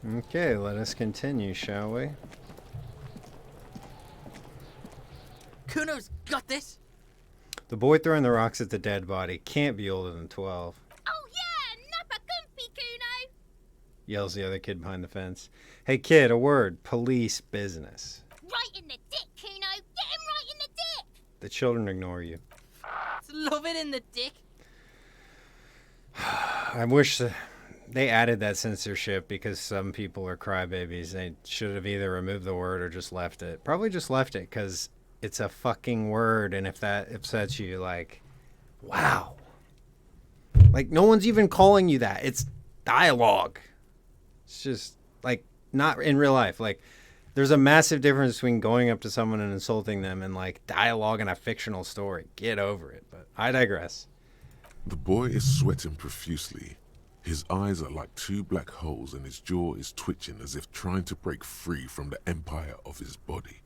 Okay, let us continue, shall we? Kuno's got this. The boy throwing the rocks at the dead body can't be older than 12, Oh yeah, Nappa Gumpy Kuno! yells the other kid behind the fence. Hey kid, a word. Police business. Right in the dick, Kuno! Get him right in the dick! The children ignore you. Love it in the dick. I wish they added that censorship because some people are crybabies. They should have either removed the word or just left it. Probably just left it because it's a fucking word, and if that upsets you, like, wow. Like, no one's even calling you that. It's dialogue. It's just, like, not in real life. Like, there's a massive difference between going up to someone and insulting them and, like, dialogue in a fictional story. Get over it. But I digress. The boy is sweating profusely. His eyes are like two black holes and his jaw is twitching as if trying to break free from the empire of his body.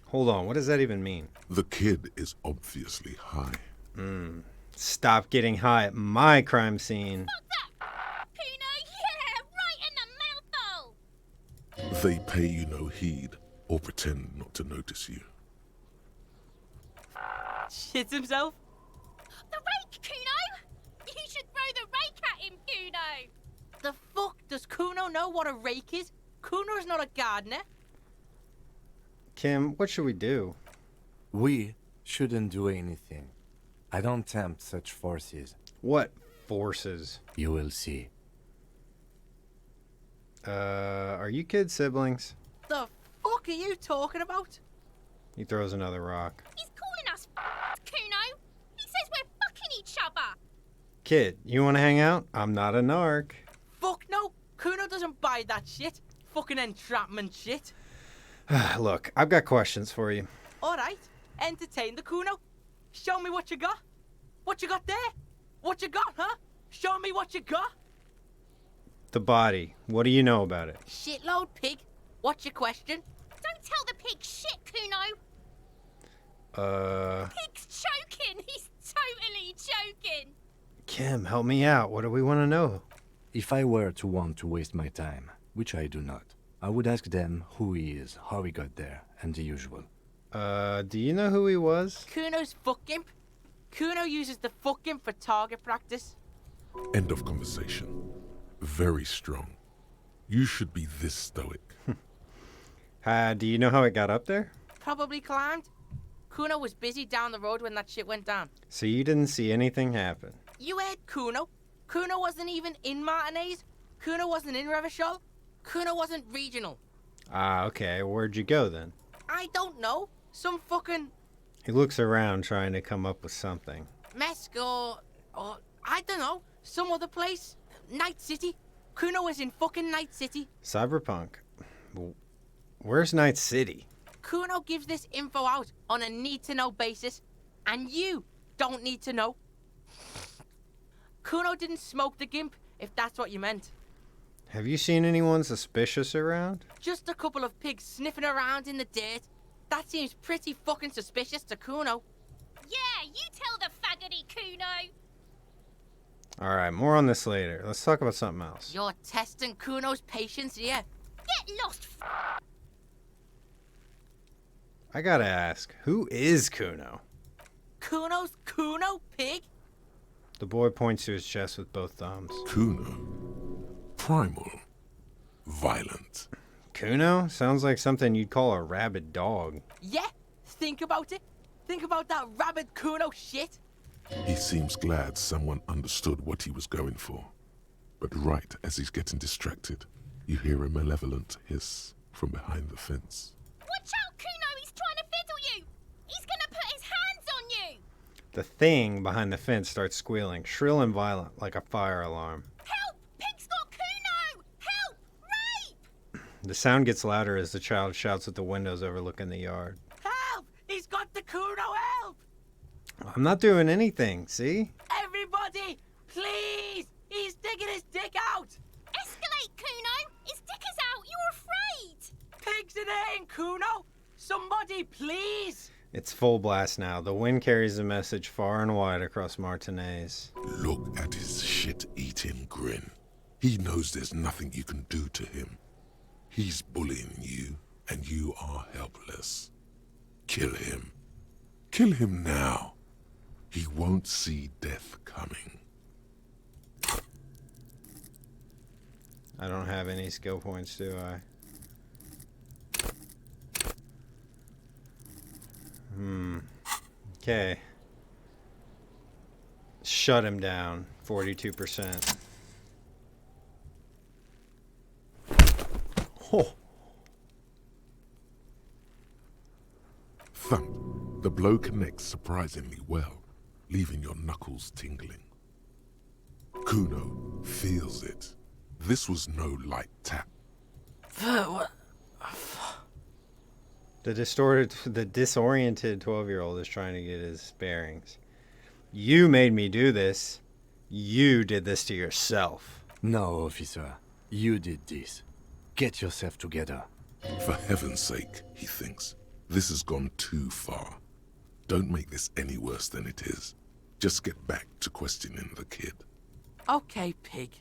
Hold on. What does that even mean? The kid is obviously high. Stop getting high at my crime scene. Kuno, yeah! Right in the mouthhole! They pay you no heed or pretend not to notice you. Shits himself. The rake, Kuno! You should throw the rake at him, Kuno! The fuck does Kuno know what a rake is? Kuno's not a gardener. Kim, what should we do? We shouldn't do anything. I don't tempt such forces. What forces? You will see. Are you kids siblings? The fuck are you talking about? He throws another rock. He's calling us Kuno! He says we're fucking each other! Kid, you want to hang out? I'm not a narc. Fuck no. Kuno doesn't buy that shit. Fucking entrapment shit. Look, I've got questions for you. Alright. Entertain the Kuno. Show me what you got. What you got there? What you got, huh? Show me what you got. The body. What do you know about it? Shitload pig. What's your question? Don't tell the pig shit, Kuno! Pig's choking! He's totally choking! Kim, help me out. What do we want to know? If I were to want to waste my time, which I do not, I would ask them who he is, how he got there, and the usual. Do you know who he was? Kuno's fuck gimp. Kuno uses the fuck gimp for target practice. End of conversation. Very strong. You should be this stoic. Do you know how it got up there? Probably climbed. Kuno was busy down the road when that shit went down. So you didn't see anything happen. You heard Kuno. Kuno wasn't even in Martinez. Kuno wasn't in Revachol. Kuno wasn't regional. Ah, okay. Where'd you go then? I don't know. Some fucking He looks around trying to come up with something. Mesk or I don't know. Some other place. Night City. Kuno was in fucking Night City. Cyberpunk. Where's Night City? Kuno gives this info out on a need-to-know basis, and you don't need to know. Kuno didn't smoke the gimp, if that's what you meant. Have you seen anyone suspicious around? Just a couple of pigs sniffing around in the dirt. That seems pretty fucking suspicious to Kuno. Yeah, you tell the faggoty, Kuno! Alright, more on this later. Let's talk about something else. You're testing Kuno's patience here. Get lost, I gotta ask, who is Kuno? Kuno's Kuno, pig? The boy points to his chest with both thumbs. Kuno. Primal. Violent. Kuno? Sounds like something you'd call a rabid dog. Yeah, think about it. Think about that rabid Kuno shit. He seems glad someone understood what he was going for. But right as he's getting distracted, you hear a malevolent hiss from behind the fence. Watch out, Kuno! He's trying to fiddle you! He's gonna put his hands on you! The thing behind the fence starts squealing, shrill and violent, like a fire alarm. Help! Pig's got Kuno! Help! Rape! The sound gets louder as the child shouts at the windows overlooking the yard. Help! He's got the Kuno, help! I'm not doing anything, see? Everybody, please! He's digging his dick out! Escalate, Kuno! His dick is out! You're afraid! Pigs in here, Kuno! Somebody, please! It's full blast now. The wind carries the message far and wide across Martinez. Look at his shit-eating grin. He knows there's nothing you can do to him. He's bullying you, and you are helpless. Kill him. Kill him now. He won't see death coming. I don't have any skill points, do I? Okay. Shut him down. 42%. Oh. Thump. The blow connects surprisingly well, leaving your knuckles tingling. CUNO feels it. This was no light tap. What? The disoriented 12-year-old is trying to get his bearings. You made me do this. You did this to yourself. No, officer. You did this. Get yourself together. For heaven's sake, he thinks. This has gone too far. Don't make this any worse than it is. Just get back to questioning the kid. Okay, pig.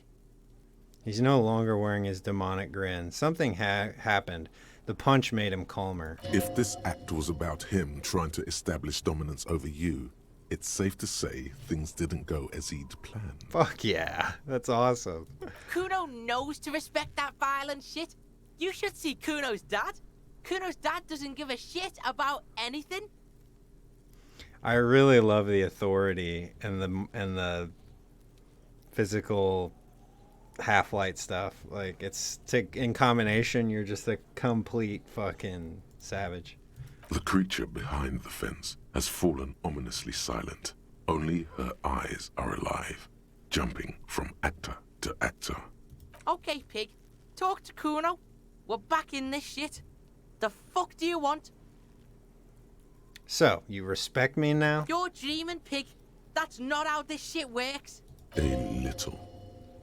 He's no longer wearing his demonic grin. Something happened. The punch made him calmer. If this act was about him trying to establish dominance over you, it's safe to say things didn't go as he'd planned. Fuck yeah. That's awesome. CUNO knows to respect that violent shit. You should see CUNO's dad. CUNO's dad doesn't give a shit about anything. I really love the authority and the physical half-light stuff. Like, in combination, you're just a complete fucking savage. The creature behind the fence has fallen ominously silent. Only her eyes are alive, jumping from actor to actor. Okay, pig. Talk to CUNO. We're back in this shit. The fuck do you want? So, you respect me now? You're dreaming, pig. That's not how this shit works. A little.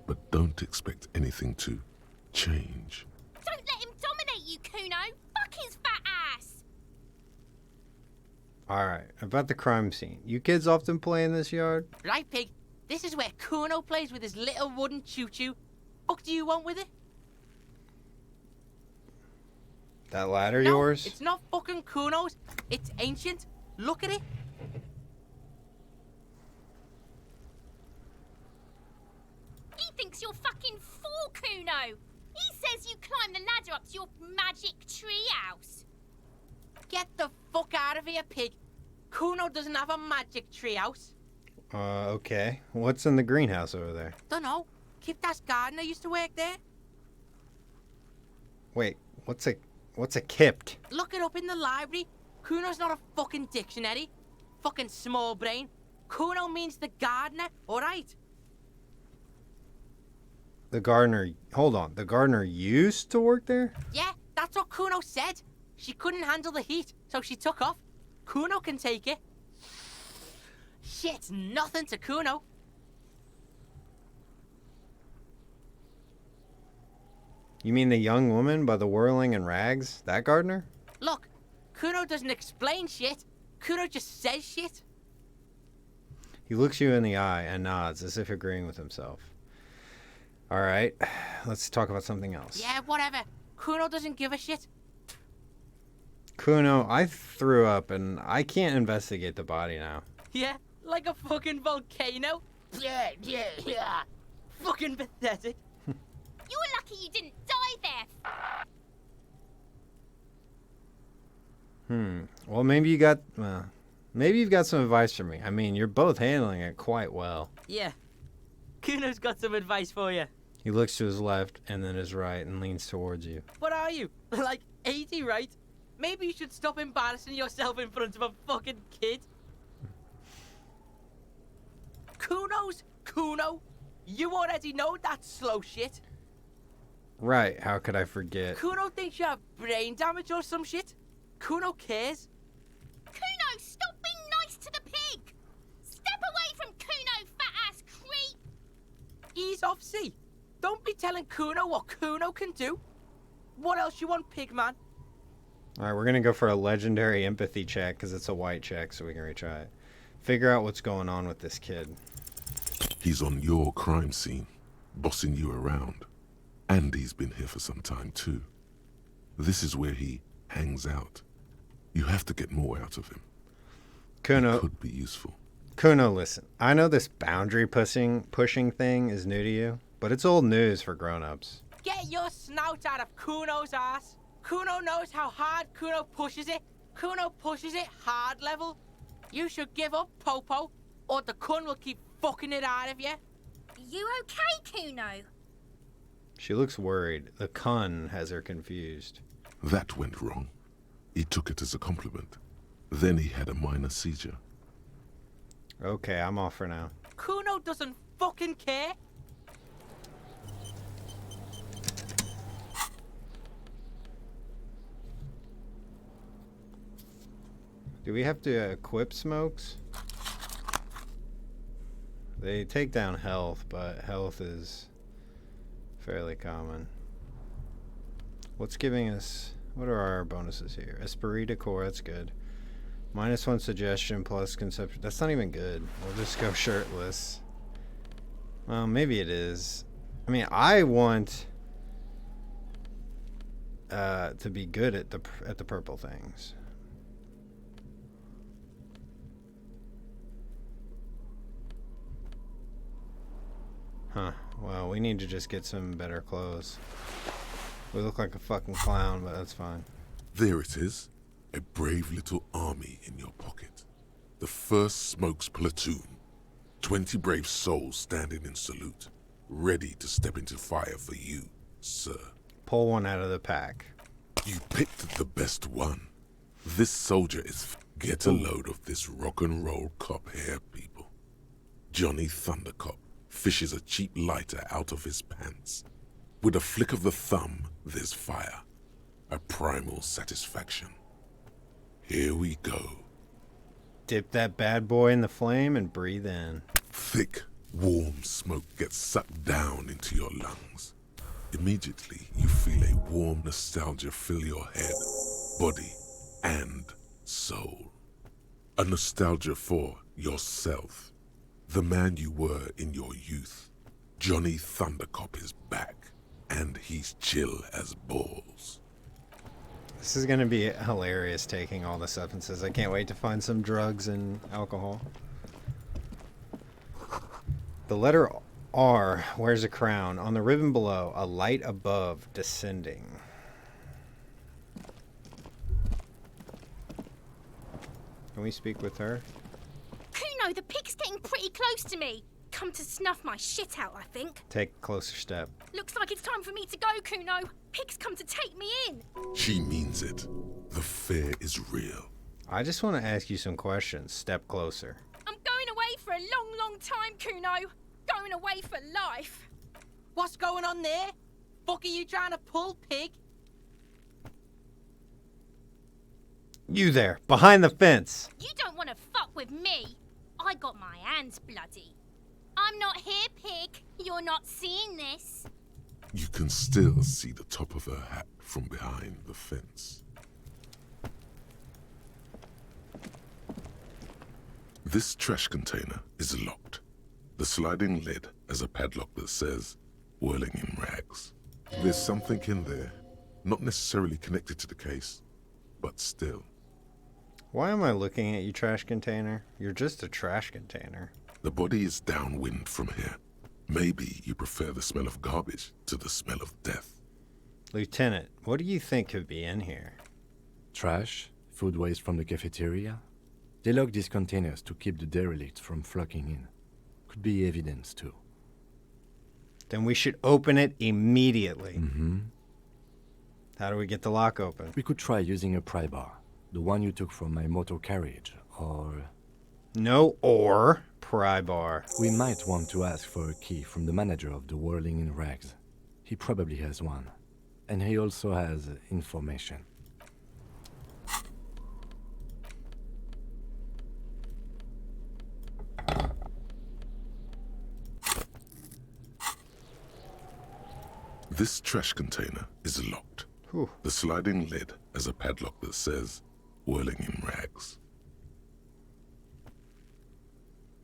But don't expect anything to change. Don't let him dominate you, CUNO. Fuck his fat ass. Alright, about the crime scene. You kids often play in this yard? Right, pig. This is where CUNO plays with his little wooden choo-choo. Fuck do you want with it? That ladder No, yours? it's not fucking CUNO's. It's ancient. Look at it. He thinks you're fucking fool, CUNO. He says you climb the ladder up to your magic treehouse. Get the fuck out of here, pig. CUNO doesn't have a magic treehouse. Okay. What's in the greenhouse over there? Dunno. Kiptas gardener used to work there. Wait, what's a kipt? Look it up in the library. CUNO's not a fucking dictionary. Fucking small brain. CUNO means the gardener, alright? The gardener, hold on, the gardener used to work there? Yeah, that's what CUNO said. She couldn't handle the heat, so she took off. CUNO can take it. Shit's nothing to CUNO. You mean the young woman by the whirling and rags? That gardener? Look, CUNO doesn't explain shit. CUNO just says shit. He looks you in the eye and nods as if agreeing with himself. Alright, let's talk about something else. Yeah, whatever. CUNO doesn't give a shit. CUNO, I threw up and I can't investigate the body now. Yeah, like a fucking volcano. Yeah, yeah, yeah. Fucking pathetic. You're lucky you didn't die there. Well, maybe you've got some advice for me. I mean, you're both handling it quite well. Yeah. CUNO's got some advice for you. He looks to his left and then his right and leans towards you. What are you? Like 80, right? Maybe you should stop embarrassing yourself in front of a fucking kid. CUNO's CUNO. You already know that slow shit. Right, how could I forget? CUNO thinks you have brain damage or some shit. CUNO cares. CUNO, stop being nice to the pig. Step away from CUNO, fat-ass creep. Ease off, see? Don't be telling CUNO what CUNO can do. What else you want, pig man? Alright, we're gonna go for a legendary empathy check because it's a white check so we can retry it. Figure out what's going on with this kid. He's on your crime scene. bossing you around. And he's been here for some time too. This is where he hangs out. You have to get more out of him. Kuno, Could be useful. Kuno, listen. I know this boundary pushing thing is new to you, but it's old news for grown-ups. Get your snout out of Kuno's ass. Kuno knows how hard Kuno pushes it. Kuno pushes it hard level. You should give up, Popo, or the Kun will keep fucking it out of you. You okay, Kuno? She looks worried. The Kun has her confused. That went wrong. He took it as a compliment. Then he had a minor seizure. Okay, I'm off for now. Kuno doesn't fucking care. Do we have to equip smokes? They take down health, but health is fairly common. What's giving us... What are our bonuses here? Esprit de Corps, that's good. -1 suggestion plus conception. That's not even good. We'll just go shirtless. Well, maybe it is. I mean, I want to be good at the purple things. Huh. Well, we need to just get some better clothes. We look like a fucking clown, but that's fine. There it is. A brave little army in your pocket. The 1st Smokes Platoon. 20 brave souls standing in salute. Ready to step into fire for you, sir. Pull one out of the pack. You picked the best one. This soldier is... Get a load of this rock and roll cop here, people. Johnny Thundercop fishes a cheap lighter out of his pants. With a flick of the thumb, there's fire. A primal satisfaction. Here we go. Dip that bad boy in the flame and breathe in. Thick, warm smoke gets sucked down into your lungs. Immediately, you feel a warm nostalgia fill your head, body, and soul. A nostalgia for yourself. The man you were in your youth. Johnny Thundercop is back, and he's chill as balls. This is going to be hilarious taking all the substances. I can't wait to find some drugs and alcohol. The letter R wears a crown. On the ribbon below, a light above descending. Can we speak with her? Kuno, the pig's getting pretty close to me. Come to snuff my shit out, I think. Take a closer step. Looks like it's time for me to go, Kuno. Pig's come to take me in. She means it. The fear is real. I just want to ask you some questions. Step closer. I'm going away for a long, long time, Kuno. Going away for life. What's going on there? Fuck are you trying to pull, pig? You there, behind the fence. You don't want to fuck with me. I got my hands bloody. I'm not here, pig. You're not seeing this. You can still see the top of her hat from behind the fence. This trash container is locked. The sliding lid has a padlock that says, whirling in rags. There's something in there, not necessarily connected to the case, but still. Why am I looking at you, trash container? You're just a trash container. The body is downwind from here. Maybe you prefer the smell of garbage to the smell of death. Lieutenant, what do you think could be in here? Trash, food waste from the cafeteria. They lock these containers to keep the derelicts from flocking in. Could be evidence too. Then we should open it immediately. Mm-hmm. How do we get the lock open? We could try using a pry bar. The one you took from my motor carriage, or... No or pry bar. We might want to ask for a key from the manager of the Whirling in Rags. He probably has one. And he also has information. This trash container is locked. Whew. The sliding lid has a padlock that says, whirling in rags.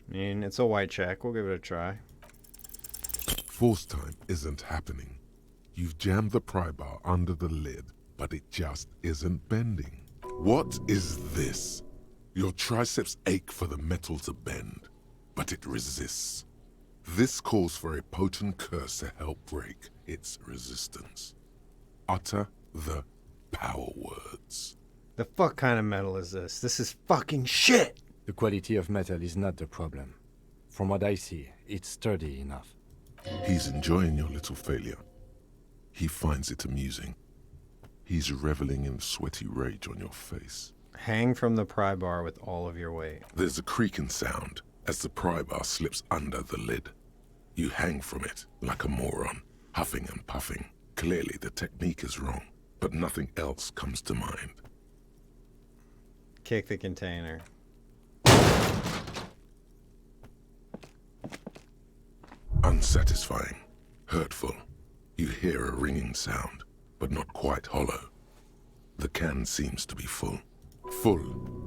I mean, it's a white check. We'll give it a try. Force time isn't happening. You've jammed the pry bar under the lid, but it just isn't bending. What is this? Your triceps ache for the metal to bend, but it resists. This calls for a potent curse to help break its resistance. Utter the power words. The fuck kind of metal is this? This is fucking shit! The quality of metal is not the problem. From what I see, it's sturdy enough. He's enjoying your little failure. He finds it amusing. He's reveling in sweaty rage on your face. Hang from the pry bar with all of your weight. There's a creaking sound as the pry bar slips under the lid. You hang from it like a moron, huffing and puffing. Clearly the technique is wrong, but nothing else comes to mind. Kick the container. Unsatisfying, hurtful. You hear a ringing sound, but not quite hollow. The can seems to be full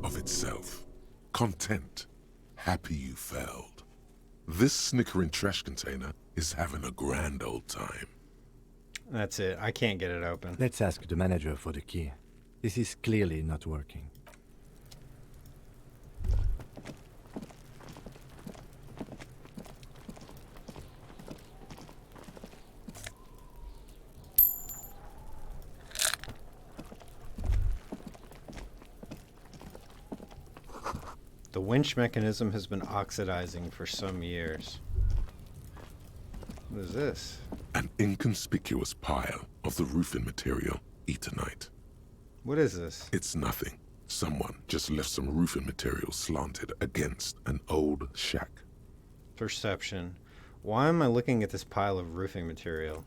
of itself. Content, happy you failed. This snickering trash container is having a grand old time. That's it. I can't get it open. Let's ask the manager for the key. This is clearly not working. The winch mechanism has been oxidizing for some years. What is this? An inconspicuous pile of the roofing material, Eternite. What is this? It's nothing. Someone just left some roofing material slanted against an old shack. Perception. Why am I looking at this pile of roofing material?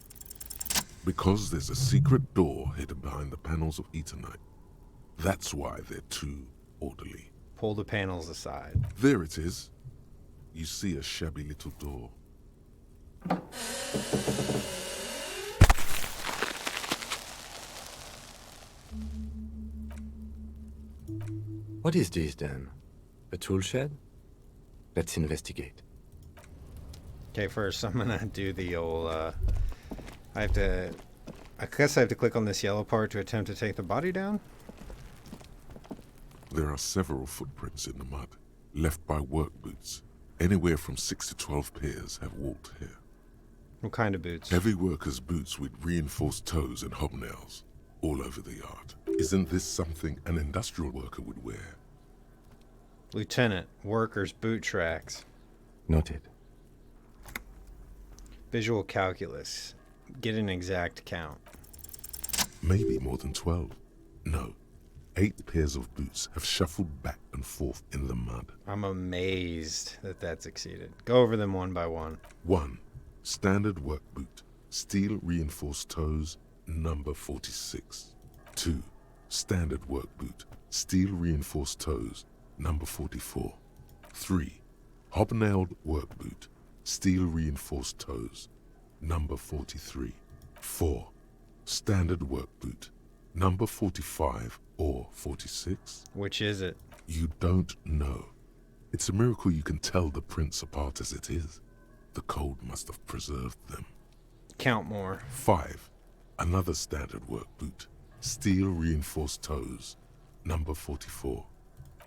Because there's a secret door hidden behind the panels of Eternite. That's why they're too orderly. Pull the panels aside. There it is. You see a shabby little door. What is this then? A tool shed? Let's investigate. Okay, first I'm gonna do the old, I guess I have to click on this yellow part to attempt to take the body down? There are several footprints in the mud, left by work boots. Anywhere from 6 to 12 pairs have walked here. What kind of boots? Heavy workers' boots with reinforced toes and hobnails, all over the yard. Isn't this something an industrial worker would wear? Lieutenant, workers' boot tracks. Noted. Visual calculus. Get an exact count. Maybe more than 12. No. 8 pairs of boots have shuffled back and forth in the mud. I'm amazed that succeeded. Go over them one by one. 1. Standard work boot, steel reinforced toes, number 46. 2. Standard work boot, steel reinforced toes, number 44. 3. Hobnailed work boot, steel reinforced toes, number 43. 4. Standard work boot, number 45 or 46? Which is it? You don't know. It's a miracle you can tell the prints apart as it is. The cold must have preserved them. Count more. 5. Another standard work boot, steel reinforced toes, number 44.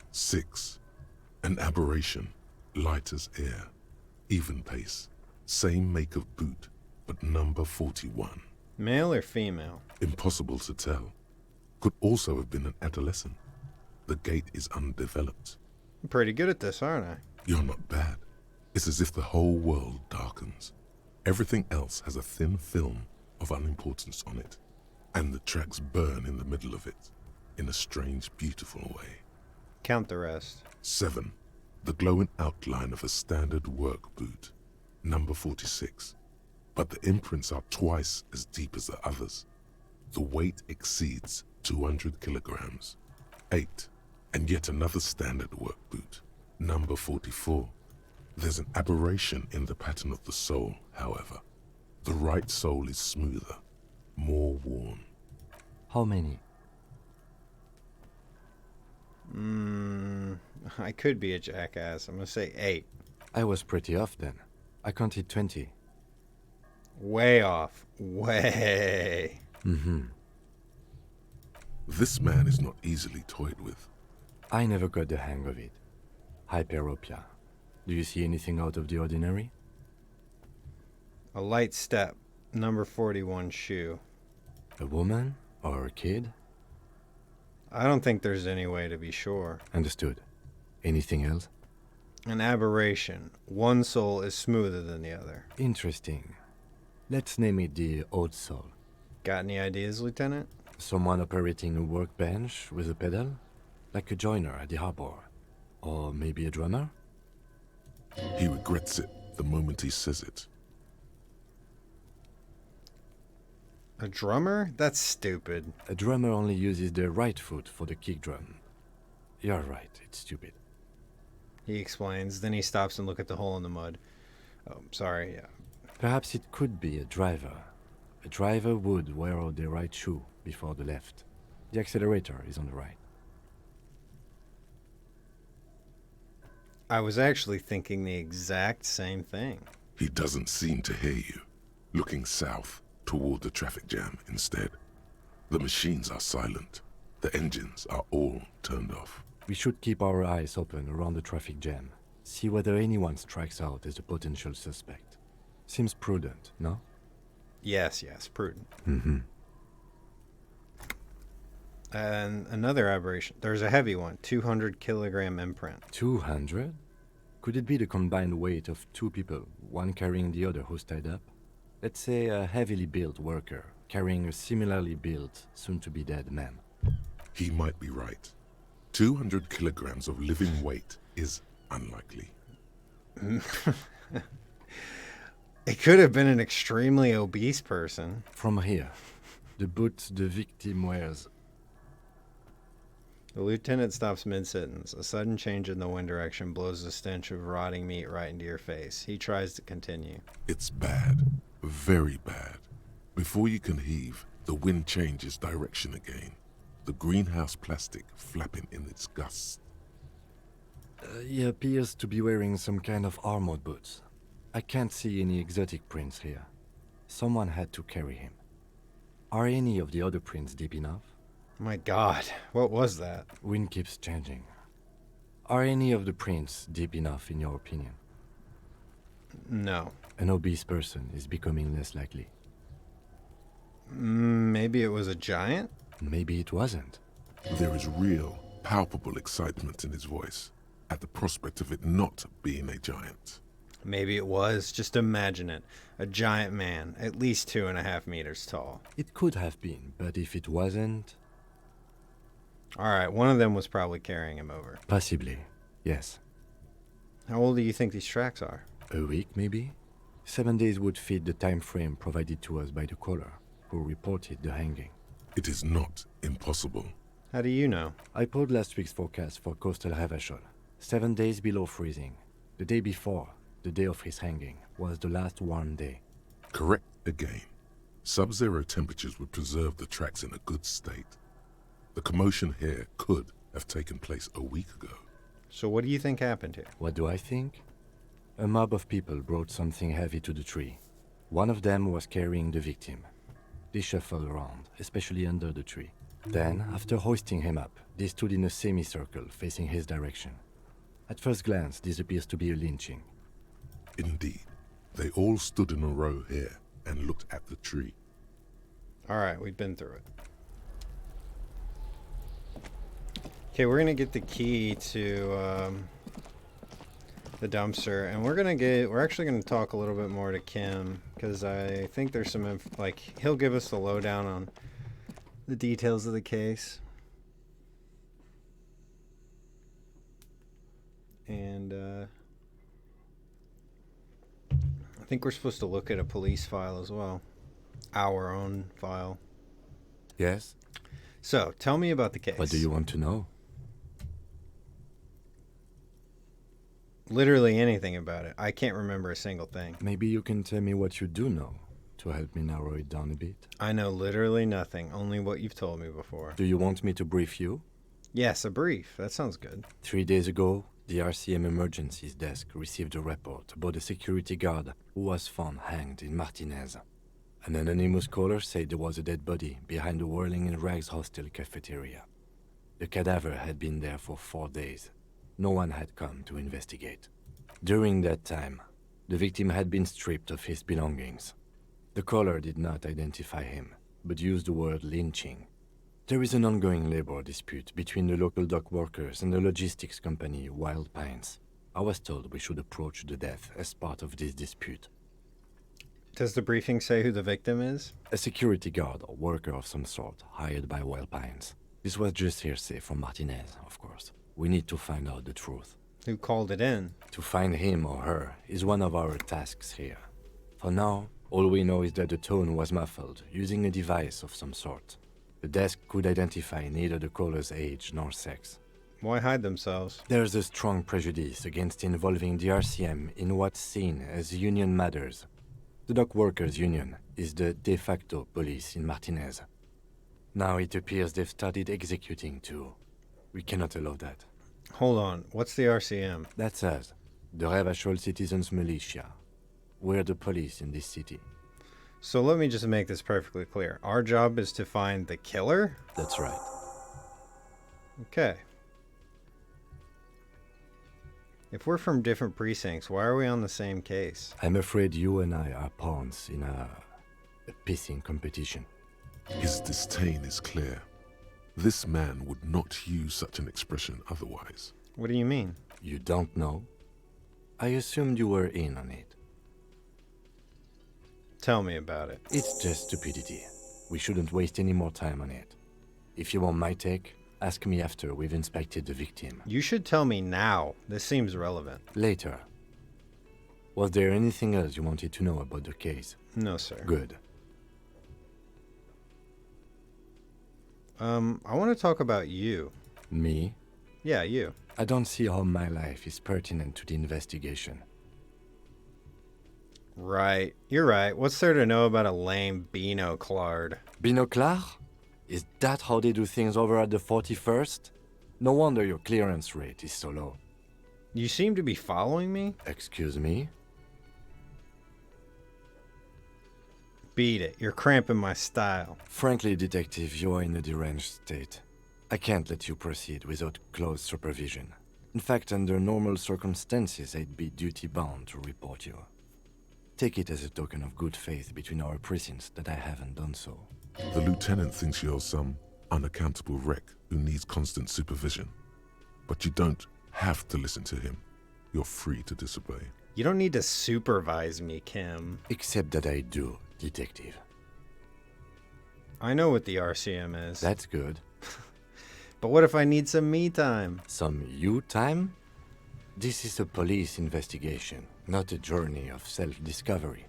6. An aberration, light as air, even pace, same make of boot, but number 41. Male or female? Impossible to tell. Could also have been an adolescent. The gait is undeveloped. I'm pretty good at this, aren't I? You're not bad. It's as if the whole world darkens. Everything else has a thin film of unimportance on it, and the tracks burn in the middle of it, in a strange, beautiful way. Count the rest. 7. The glowing outline of a standard work boot, number 46. But the imprints are twice as deep as the others. The weight exceeds 200 kilograms. 8. And yet another standard work boot, number 44. There's an aberration in the pattern of the sole, however. The right sole is smoother, more worn. How many? I could be a jackass. I'm gonna say 8. I was pretty off then. I counted 20. Way off. Way. This man is not easily toyed with. I never got the hang of it. Hyperopia. Do you see anything out of the ordinary? A light step. Number 41 shoe. A woman? Or a kid? I don't think there's any way to be sure. Understood. Anything else? An aberration. One soul is smoother than the other. Interesting. Let's name it the odd soul. Got any ideas, Lieutenant? Someone operating a workbench with a pedal? Like a joiner at the harbor. Or maybe a drummer? He regrets it the moment he says it. A drummer? That's stupid. A drummer only uses their right foot for the kick drum. You're right, it's stupid. He explains. Then he stops and looks at the hole in the mud. Oh, sorry, yeah. Perhaps it could be a driver. A driver would wear out their right shoe before the left. The accelerator is on the right. I was actually thinking the exact same thing. He doesn't seem to hear you, looking south toward the traffic jam instead. The machines are silent. The engines are all turned off. We should keep our eyes open around the traffic jam. See whether anyone strikes out as a potential suspect. Seems prudent, no? Yes, prudent. Mm-hmm. And another aberration. There's a heavy one, 200 kilogram imprint. 200? Could it be the combined weight of two people, one carrying the other who's tied up? Let's say a heavily built worker carrying a similarly built, soon-to-be-dead man. He might be right. 200 kilograms of living weight is unlikely. It could have been an extremely obese person. From here, the boots the victim wears. The lieutenant stops mid-sentence. A sudden change in the wind direction blows the stench of rotting meat right into your face. He tries to continue. It's bad. Very bad. Before you can heave, the wind changes direction again. The greenhouse plastic flapping in its gusts. He appears to be wearing some kind of armored boots. I can't see any exotic prints here. Someone had to carry him. Are any of the other prints deep enough? My God, what was that? Wind keeps changing. Are any of the prints deep enough in your opinion? No. An obese person is becoming less likely. Maybe it was a giant? Maybe it wasn't. There is real, palpable excitement in his voice at the prospect of it not being a giant. Maybe it was. Just imagine it. A giant man, at least 2.5 meters tall. It could have been, but if it wasn't... Alright, one of them was probably carrying him over. Possibly, yes. How old do you think these tracks are? A week, maybe? 7 days would fit the time frame provided to us by the caller, who reported the hanging. It is not impossible. How do you know? I pulled last week's forecast for coastal Havashol. 7 days below freezing. The day before, the day of his hanging, was the last warm day. Correct again. Sub-zero temperatures would preserve the tracks in a good state. The commotion here could have taken place a week ago. So what do you think happened here? What do I think? A mob of people brought something heavy to the tree. One of them was carrying the victim. They shuffled around, especially under the tree. Then, after hoisting him up, they stood in a semicircle facing his direction. At first glance, this appears to be a lynching. Indeed. They all stood in a row here and looked at the tree. Alright, we've been through it. Okay, we're gonna get the key to the dumpster, and we're actually gonna talk a little bit more to Kim, because I think there's some he'll give us the lowdown on the details of the case. And I think we're supposed to look at a police file as well. Our own file. Yes? So, tell me about the case. What do you want to know? Literally anything about it. I can't remember a single thing. Maybe you can tell me what you do know, to help me narrow it down a bit. I know literally nothing, only what you've told me before. Do you want me to brief you? Yes, a brief. That sounds good. 3 days ago, The RCM emergencies desk received a report about a security guard who was found hanged in Martinez. An anonymous caller said there was a dead body behind the Whirling in Rags hostel cafeteria. The cadaver had been there for 4 days. No one had come to investigate. During that time, the victim had been stripped of his belongings. The caller did not identify him, but used the word lynching. There is an ongoing labor dispute between the local dock workers and the logistics company Wild Pines. I was told we should approach the death as part of this dispute. Does the briefing say who the victim is? A security guard or worker of some sort, hired by Wild Pines. This was just hearsay from Martinez, of course. We need to find out the truth. Who called it in? To find him or her is one of our tasks here. For now, all we know is that the tone was muffled, using a device of some sort. The desk could identify neither the caller's age nor sex. Why hide themselves? There's a strong prejudice against involving the RCM in what's seen as union matters. The dock workers' union is the de facto police in Martinez. Now it appears they've started executing too. We cannot allow that. Hold on, what's the RCM? That's us, the Revachol Citizens Militia. We're the police in this city. So let me just make this perfectly clear. Our job is to find the killer? That's right. Okay. If we're from different precincts, why are we on the same case? I'm afraid you and I are pawns in a pissing competition. His disdain is clear. This man would not use such an expression otherwise. What do you mean? You don't know? I assumed you were in on it. Tell me about it. It's just stupidity. We shouldn't waste any more time on it. If you want my take, ask me after we've inspected the victim. You should tell me now. This seems relevant. Later. Was there anything else you wanted to know about the case? No, sir. Good. I want to talk about you. Me? Yeah, you. I don't see how my life is pertinent to the investigation. Right. You're right. What's there to know about a lame Beano Claude? Binocular? Is that how they do things over at the 41st? No wonder your clearance rate is so low. You seem to be following me? Excuse me? Beat it. You're cramping my style. Frankly, Detective, you are in a deranged state. I can't let you proceed without close supervision. In fact, under normal circumstances, I'd be duty-bound to report you. Take it as a token of good faith between our precincts that I haven't done so. The lieutenant thinks you're some unaccountable wreck who needs constant supervision. But you don't have to listen to him. You're free to disobey. You don't need to supervise me, Kim. Except that I do, Detective. I know what the RCM is. That's good. But what if I need some me time? Some you time? This is a police investigation, not a journey of self-discovery.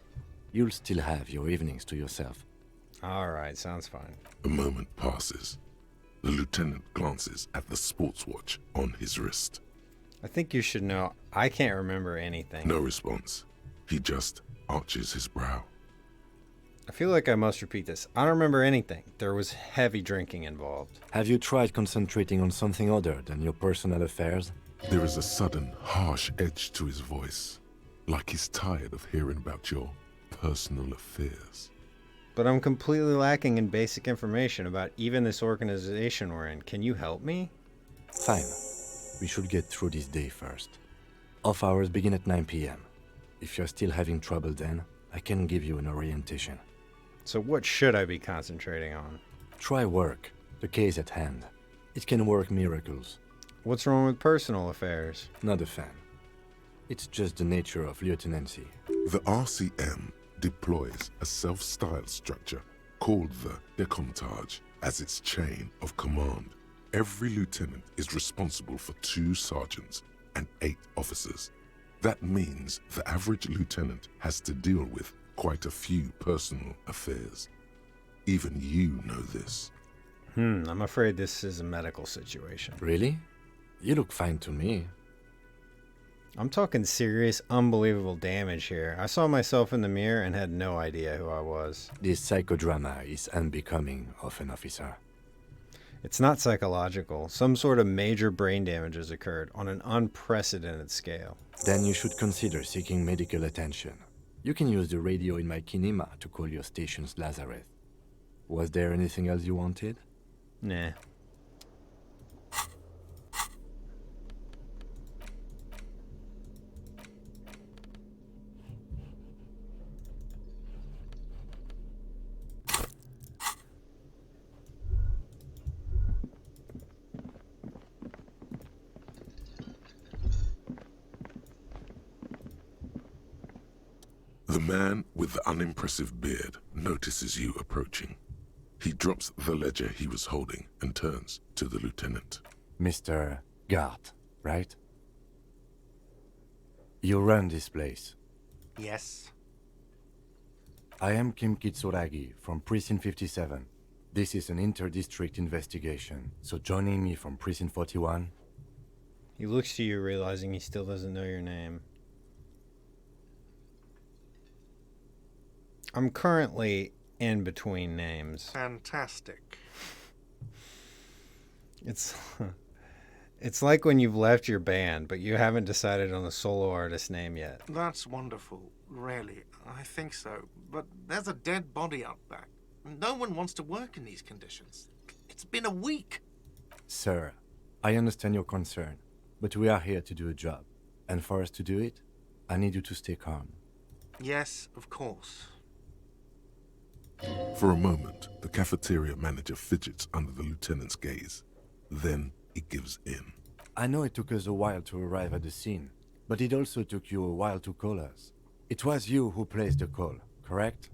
You'll still have your evenings to yourself. All right, sounds fine. A moment passes. The lieutenant glances at the sports watch on his wrist. I think you should know I can't remember anything. No response. He just arches his brow. I feel like I must repeat this. I don't remember anything. There was heavy drinking involved. Have you tried concentrating on something other than your personal affairs? There is a sudden, harsh edge to his voice, like he's tired of hearing about your personal affairs. But I'm completely lacking in basic information about even this organization we're in. Can you help me? Fine. We should get through this day first. Off hours begin at 9 p.m. If you're still having trouble then, I can give you an orientation. So what should I be concentrating on? Try work, the case at hand. It can work miracles. What's wrong with personal affairs? Not a fan. It's just the nature of lieutenancy. The RCM deploys a self-styled structure called the Decomptage as its chain of command. Every lieutenant is responsible for 2 sergeants and 8 officers. That means the average lieutenant has to deal with quite a few personal affairs. Even you know this. I'm afraid this is a medical situation. Really? You look fine to me. I'm talking serious, unbelievable damage here. I saw myself in the mirror and had no idea who I was. This psychodrama is unbecoming of an officer. It's not psychological. Some sort of major brain damage has occurred on an unprecedented scale. Then you should consider seeking medical attention. You can use the radio in my kinema to call your station's Lazareth. Was there anything else you wanted? Nah. The man with the unimpressive beard notices you approaching. He drops the ledger he was holding and turns to the lieutenant. Mr. Gart, right? You run this place. Yes. I am Kim Kitsuragi from Precinct 57. This is an inter-district investigation, so joining me from Precinct 41... He looks to you, realizing he still doesn't know your name. I'm currently in between names. Fantastic. It's it's like when you've left your band, but you haven't decided on a solo artist name yet. That's wonderful, really. I think so. But there's a dead body out back. No one wants to work in these conditions. It's been a week. Sir, I understand your concern, but we are here to do a job. And for us to do it, I need you to stay calm. Yes, of course. For a moment, the cafeteria manager fidgets under the lieutenant's gaze. Then he gives in. I know it took us a while to arrive at the scene, but it also took you a while to call us. It was you who placed the call, correct?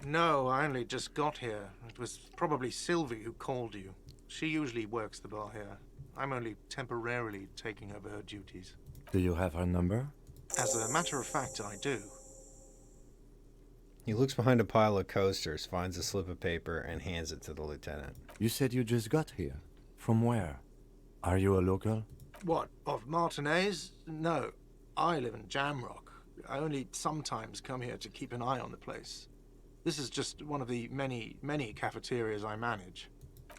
No, I only just got here. It was probably Sylvie who called you. She usually works the bar here. I'm only temporarily taking over her duties. Do you have her number? As a matter of fact, I do. He looks behind a pile of coasters, finds a slip of paper, and hands it to the lieutenant. You said you just got here. From where? Are you a local? What, of Martinez? No, I live in Jamrock. I only sometimes come here to keep an eye on the place. This is just one of the many, many cafeterias I manage.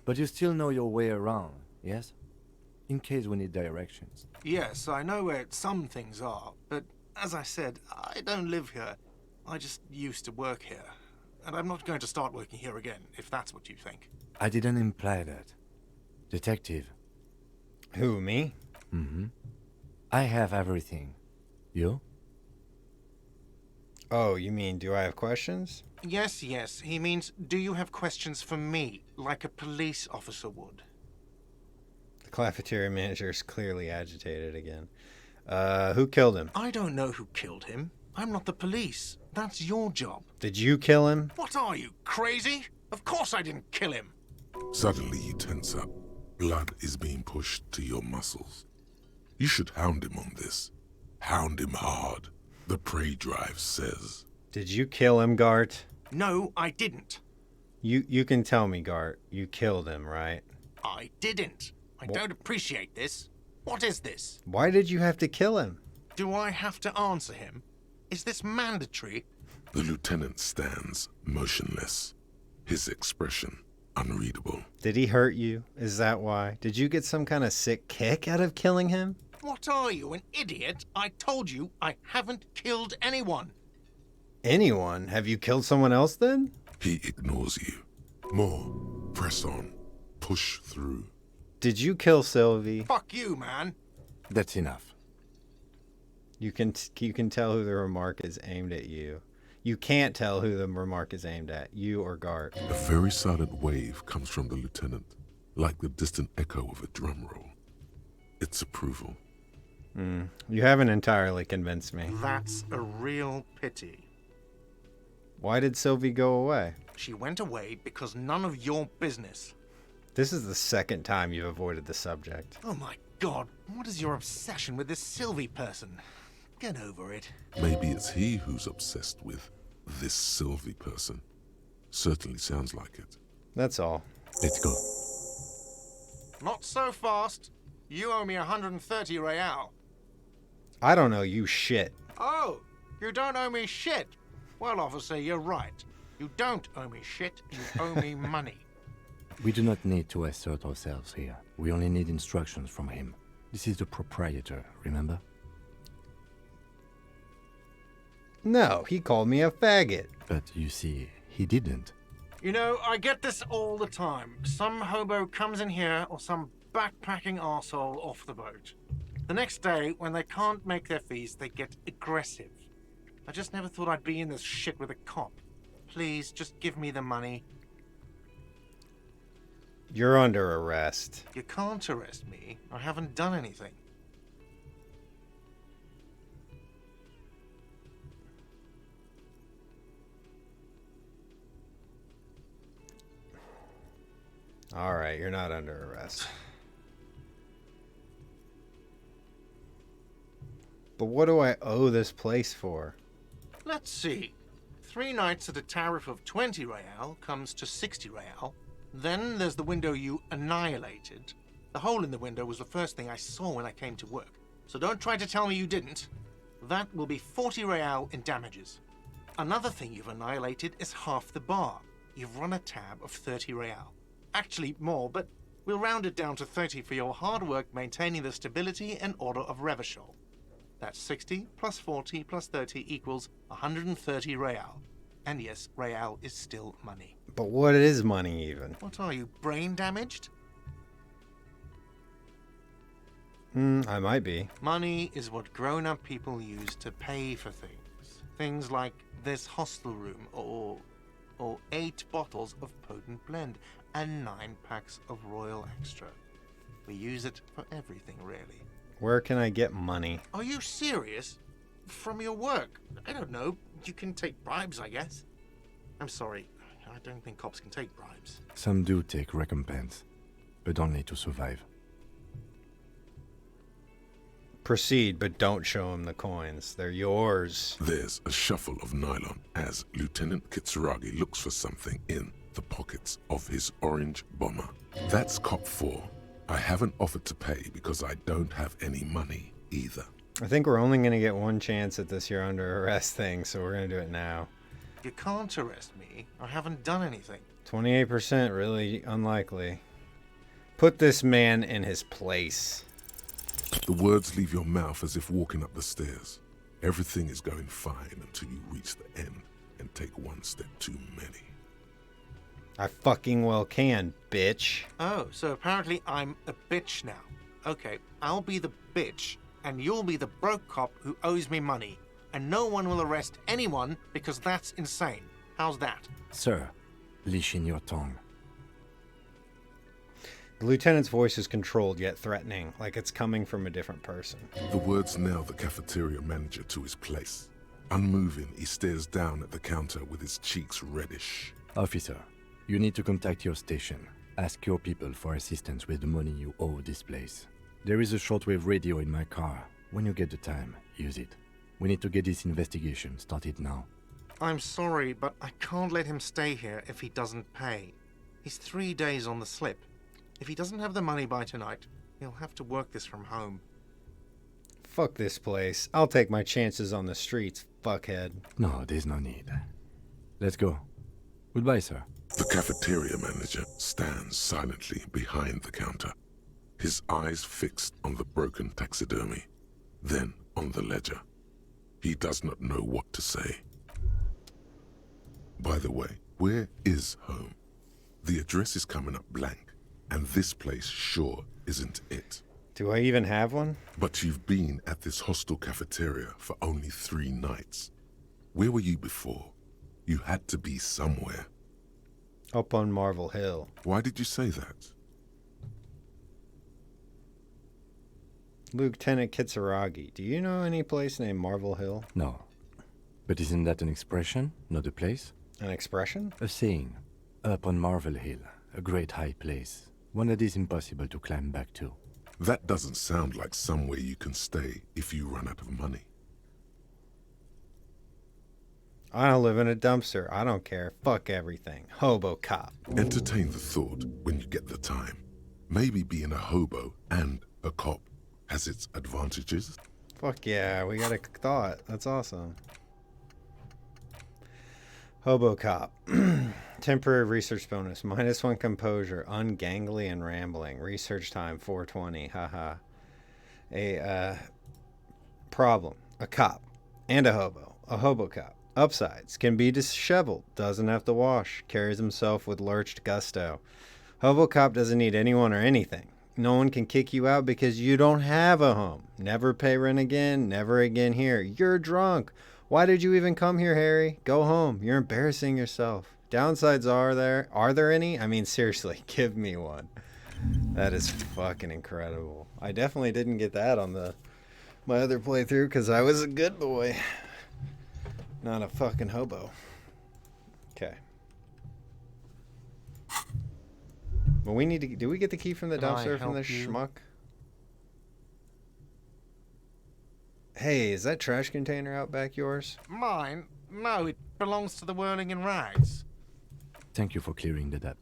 But you still know your way around, yes? In case we need directions. Yes, I know where some things are, but as I said, I don't live here. I just used to work here. And I'm not going to start working here again, if that's what you think. I didn't imply that. Detective. Who, me? Mm-hmm. I have everything. You? Oh, you mean, do I have questions? Yes, yes. He means, do you have questions for me, like a police officer would? The cafeteria manager is clearly agitated again. Who killed him? I don't know who killed him. I'm not the police. That's your job. Did you kill him? What are you, crazy? Of course I didn't kill him. Suddenly you tense up. Blood is being pushed to your muscles. You should hound him on this. Hound him hard. The prey drive says. Did you kill him, Gart? No, I didn't. You can tell me, Gart. You killed him, right? I didn't. I don't appreciate this. What is this? Why did you have to kill him? Do I have to answer him? Is this mandatory? The lieutenant stands motionless, his expression unreadable. Did he hurt you? Is that why? Did you get some kind of sick kick out of killing him? What are you, an idiot? I told you I haven't killed anyone. Anyone? Have you killed someone else then? He ignores you. More. Press on. Push through. Did you kill Sylvie? Fuck you, man. That's enough. You can tell who the remark is aimed at you. You can't tell who the remark is aimed at, you or Gart. A very silent wave comes from the lieutenant, like the distant echo of a drum roll. It's approval. You haven't entirely convinced me. That's a real pity. Why did Sylvie go away? She went away because none of your business. This is the second time you've avoided the subject. Oh my god, what is your obsession with this Sylvie person? Get over it. Maybe it's he who's obsessed with this Sylvie person. Certainly sounds like it. That's all. Let's go. Not so fast. You owe me 130 real. I don't know you shit. Oh, you don't owe me shit. Well, officer, you're right. You don't owe me shit. You owe me money. We do not need to assert ourselves here. We only need instructions from him. This is the proprietor, remember? No, he called me a faggot. But you see, he didn't. You know, I get this all the time. Some hobo comes in here or some backpacking arsehole off the boat. The next day, when they can't make their fees, they get aggressive. I just never thought I'd be in this shit with a cop. Please, just give me the money. You're under arrest. You can't arrest me. I haven't done anything. All right, you're not under arrest. But what do I owe this place for? Let's see. 3 nights at a tariff of 20 real comes to 60 real. Then there's the window you annihilated. The hole in the window was the first thing I saw when I came to work. So don't try to tell me you didn't. That will be 40 real in damages. Another thing you've annihilated is half the bar. You've run a tab of 30 real. Actually more, but we'll round it down to 30 for your hard work maintaining the stability and order of Revachol. That's 60 plus 40 plus 30 equals 130 real. And yes, real is still money. But what is money even? What are you, brain damaged? I might be. Money is what grown-up people use to pay for things. Things like this hostel room or 8 bottles of potent blend and 9 packs of Royal Extra. We use it for everything, really. Where can I get money? Are you serious? From your work? I don't know. You can take bribes, I guess. I'm sorry. I don't think cops can take bribes. Some do take recompense, but only to survive. Proceed, but don't show him the coins. They're yours. There's a shuffle of nylon as Lieutenant Kitsuragi looks for something in the pockets of his orange bomber. That's cop 4. I haven't offered to pay because I don't have any money either. I think we're only going to get one chance at this you're under arrest thing, so we're going to do it now. You can't arrest me. I haven't done anything. 28%, really unlikely. Put this man in his place. The words leave your mouth as if walking up the stairs. Everything is going fine until you reach the end and take one step too many. I fucking well can, bitch. Oh, so apparently I'm a bitch now. Okay, I'll be the bitch, and you'll be the broke cop who owes me money. And no one will arrest anyone because that's insane. How's that? Sir, leash in your tongue. The lieutenant's voice is controlled yet threatening, like it's coming from a different person. The words nail the cafeteria manager to his place. Unmoving, he stares down at the counter with his cheeks reddish. Officer, you need to contact your station. Ask your people for assistance with the money you owe this place. There is a shortwave radio in my car. When you get the time, use it. We need to get this investigation started now. I'm sorry, but I can't let him stay here if he doesn't pay. He's 3 days on the slip. If he doesn't have the money by tonight, he'll have to work this from home. Fuck this place. I'll take my chances on the streets, fuckhead. No, there's no need. Let's go. Goodbye, sir. The cafeteria manager stands silently behind the counter, his eyes fixed on the broken taxidermy, then on the ledger. He does not know what to say. By the way, where is home? The address is coming up blank, and this place sure isn't it. Do I even have one? But you've been at this hostel cafeteria for only 3 nights. Where were you before? You had to be somewhere. Up on Marvel Hill. Why did you say that? Lieutenant Kitsuragi, do you know any place named Marvel Hill? No. But isn't that an expression, not a place? An expression? A saying. Up on Marvel Hill, a great high place. One that is impossible to climb back to. That doesn't sound like somewhere you can stay if you run out of money. I don't live in a dumpster. I don't care. Fuck everything. Hobo cop. Entertain the thought when you get the time. Maybe being a hobo and a cop has its Hobo cop. Temporary research bonus. -1 composure. Ungangly and rambling. Research time 420. Haha. A problem. A cop and a hobo. A hobo cop. Upsides. Can be disheveled. Doesn't have to wash. Carries himself with lurched gusto. Hobo cop doesn't need anyone or anything. No one can kick you out because you don't have a home. Never pay rent again. Never again here. You're drunk. Why did you even come here, Harry? Go home. You're embarrassing yourself. Downsides are there? Are there any? I mean, seriously, give me one. That is fucking incredible. I definitely didn't get that on my other playthrough because I was a good boy. Not a fucking hobo. Okay. Well, we need to... Do we get the key from the Can I dumpster from the help you? schmuck? Hey, is that trash container out back yours? Mine? No, it belongs to the Whirling in Rags. Thank you for clearing that up.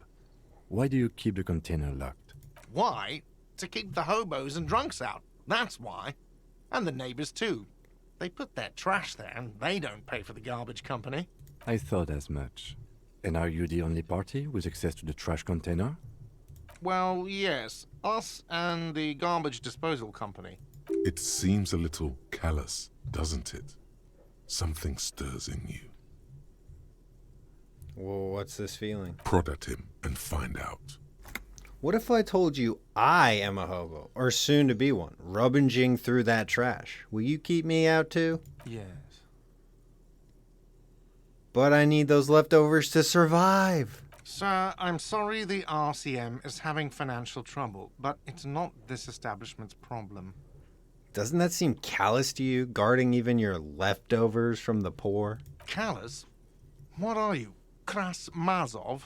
Why do you keep the container locked? Why? To keep the hobos and drunks out. That's why. And the neighbors too. They put their trash there and they don't pay for the garbage company. I thought as much. And are you the only party with access to the trash container? Well, yes. Us and the garbage disposal company. It seems a little callous, doesn't it? Something stirs in you. Well, what's this feeling? Prod at him and find out. What if I told you I am a hobo, or soon to be one, rummaging through that trash? Will you keep me out too? Yes. But I need those leftovers to survive. Sir, I'm sorry the RCM is having financial trouble, but it's not this establishment's problem. Doesn't that seem callous to you, guarding even your leftovers from the poor? Callous? What are you, Kras Mazov?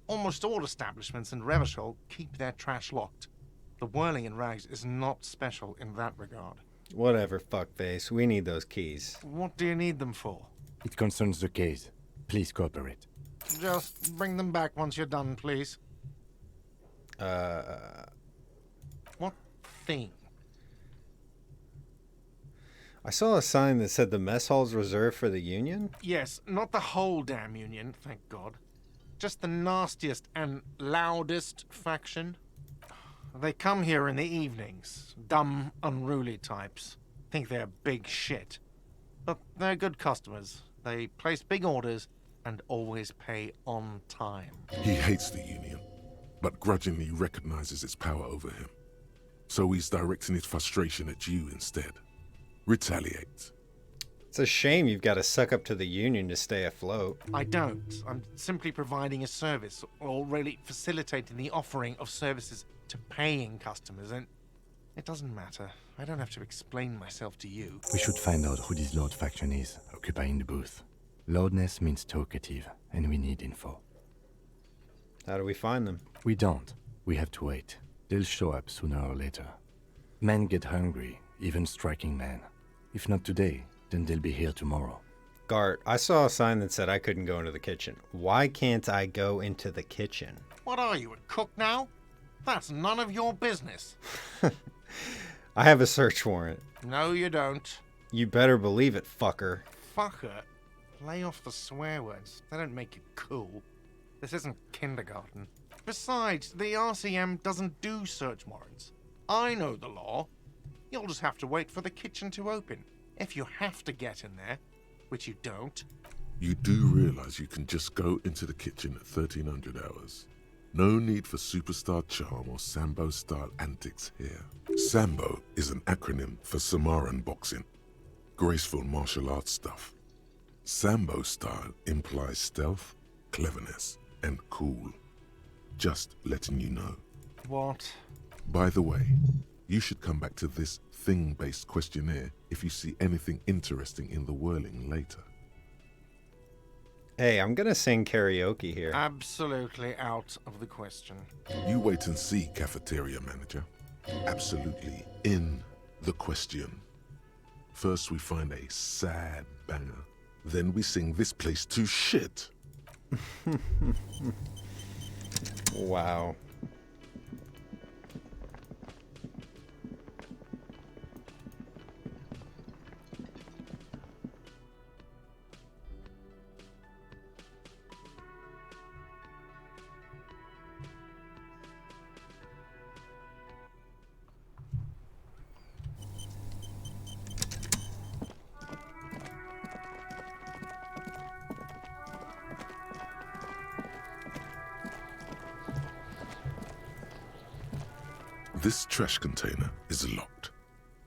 Almost all establishments in Revachol keep their trash locked. The Whirling in Rags is not special in that regard. Whatever, fuckface. We need those keys. What do you need them for? It concerns the case. Please cooperate. Just bring them back once you're done, please. What thing? I saw a sign that said the mess hall's reserved for the Union. Yes, not the whole damn Union, thank God. Just the nastiest and loudest faction. They come here in the evenings. Dumb, unruly types. Think they're big shit. But they're good customers. They place big orders and always pay on time. He hates the Union, but grudgingly recognizes its power over him. So he's directing his frustration at you instead. Retaliate. It's a shame you've got to suck up to the Union to stay afloat. I don't. I'm simply providing a service, or really facilitating the offering of services to paying customers, and it doesn't matter. I don't have to explain myself to you. We should find out who this Lord faction is, occupying the booth. Loudness means talkative, and we need info. How do we find them? We don't. We have to wait. They'll show up sooner or later. Men get hungry, even striking men. If not today, then they'll be here tomorrow. Gart, I saw a sign that said I couldn't go into the kitchen. Why can't I go into the kitchen? What are you, a cook now? That's none of your business. I have a search warrant. No, you don't. You better believe it, fucker. Fucker. Lay off the swear words. They don't make you cool. This isn't kindergarten. Besides, the RCM doesn't do search warrants. I know the law. You'll just have to wait for the kitchen to open. If you have to get in there, which you don't. You do realize you can just go into the kitchen at 1300 hours. No need for superstar charm or Sambo-style antics here. Sambo is an acronym for Samaran boxing. Graceful martial arts stuff. Sambo style implies stealth, cleverness, and cool. Just letting you know. What? By the way, you should come back to this thing-based questionnaire if you see anything interesting in the Whirling later. Hey, I'm gonna sing karaoke here. Absolutely out of the question. You wait and see, cafeteria manager. Absolutely in the question. First we find a sad banger. Then we sing this place to shit. Wow. This trash container is locked.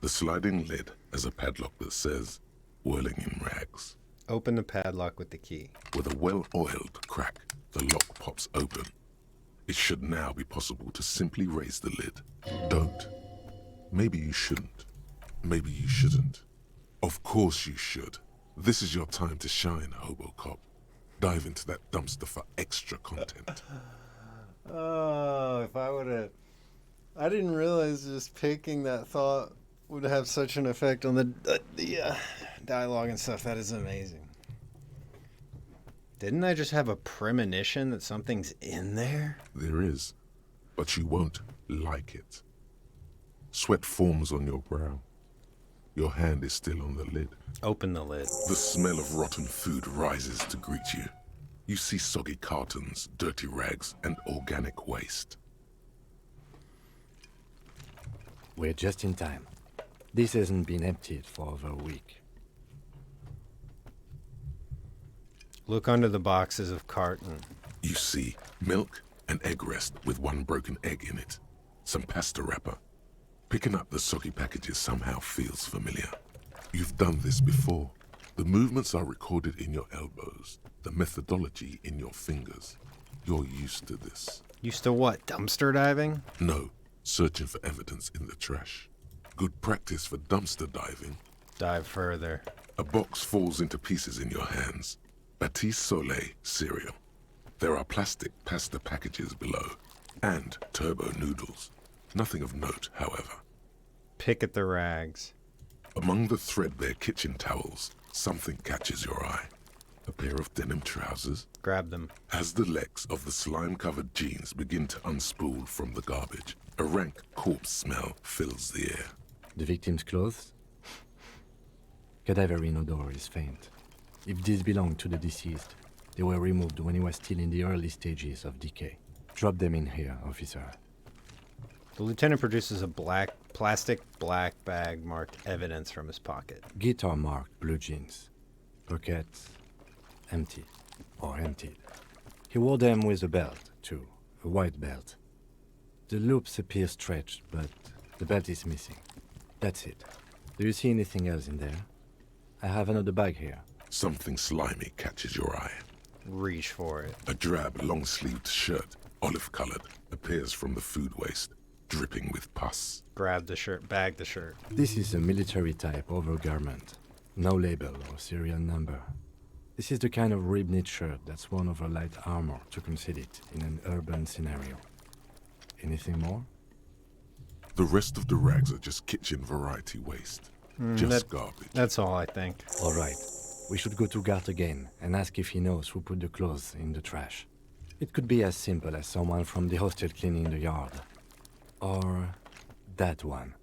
The sliding lid has a padlock that says, whirling in rags. Open the padlock with the key. With a well-oiled crack, the lock pops open. It should now be possible to simply raise the lid. Don't. Maybe you shouldn't. Maybe you shouldn't. Of course you should. This is your time to shine, Hobo Cop. Dive into that dumpster for extra content. Oh, if I would have... I didn't realize just picking that thought would have such an effect on the dialogue and stuff. That is amazing. Didn't I just have a premonition that something's in there? There is, but you won't like it. Sweat forms on your brow. Your hand is still on the lid. Open the lid. The smell of rotten food rises to greet you. You see soggy cartons, dirty rags, and organic waste. We're just in time. This hasn't been emptied for over a week. Look under the boxes of carton. You see milk and egg rest with one broken egg in it. Some pasta wrapper. Picking up the soggy packages somehow feels familiar. You've done this before. The movements are recorded in your elbows, the methodology in your fingers. You're used to this. Used to what? Dumpster diving? No, searching for evidence in the trash. Good practice for dumpster diving. Dive further. A box falls into pieces in your hands. Batiste Soleil cereal. There are plastic pasta packages below, and turbo noodles. Nothing of note, however. Pick at the rags. Among the threadbare kitchen towels, something catches your eye. A pair of denim trousers. Grab them. As the legs of the slime-covered jeans begin to unspool from the garbage, a rank corpse smell fills the air. The victim's clothes? Cadaverine odor is faint. If these belong to the deceased, they were removed when he was still in the early stages of decay. Drop them in here, officer. The lieutenant produces a plastic black bag marked evidence from his pocket. Guitar marked blue jeans. Pockets empty or emptied. He wore them with a belt, too, a white belt. The loops appear stretched, but the belt is missing. That's it. Do you see anything else in there? I have another bag here. Something slimy catches your eye. Reach for it. A drab, long-sleeved shirt, olive-colored, appears from the food waste, dripping with pus. Grab the shirt. Bag the shirt. This is a military-type overgarment. No label or serial number. This is the kind of rib-knit shirt that's worn over light armor to conceal it in an urban scenario. Anything more? The rest of the rags are just kitchen variety waste. Just garbage. That's all, I think. All right. We should go to Gart again and ask if he knows who put the clothes in the trash. It could be as simple as someone from the hostel cleaning the yard. Or that one.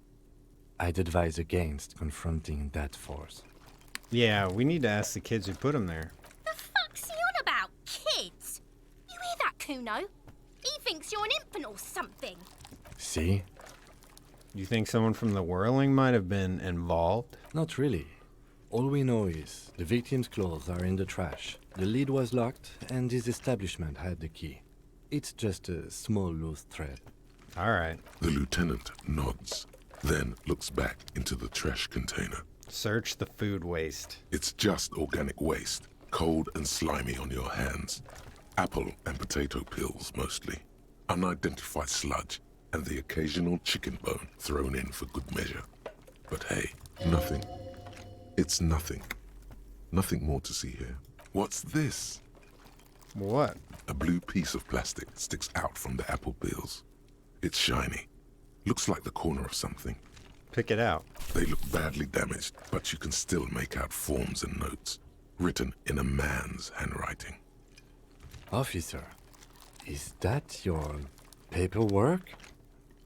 I'd advise against confronting that force. Yeah, we need to ask the kids who put him there. The fuck's he on about, kids? You hear that, CUNO? He thinks you're an infant or something. See? You think someone from the whirling might have been involved? Not really. All we know is the victim's clothes are in the trash. The lid was locked, and his establishment had the key. It's just a small loose thread. All right. The lieutenant nods, then looks back into the trash container. Search the food waste. It's just organic waste, cold and slimy on your hands. Apple and potato peels, mostly. Unidentified sludge, and the occasional chicken bone thrown in for good measure. But hey, nothing. It's nothing. Nothing more to see here. What's this? What? A blue piece of plastic sticks out from the apple peels. It's shiny. Looks like the corner of something. Pick it out. They look badly damaged, but you can still make out forms and notes, written in a man's handwriting. Officer, is that your paperwork?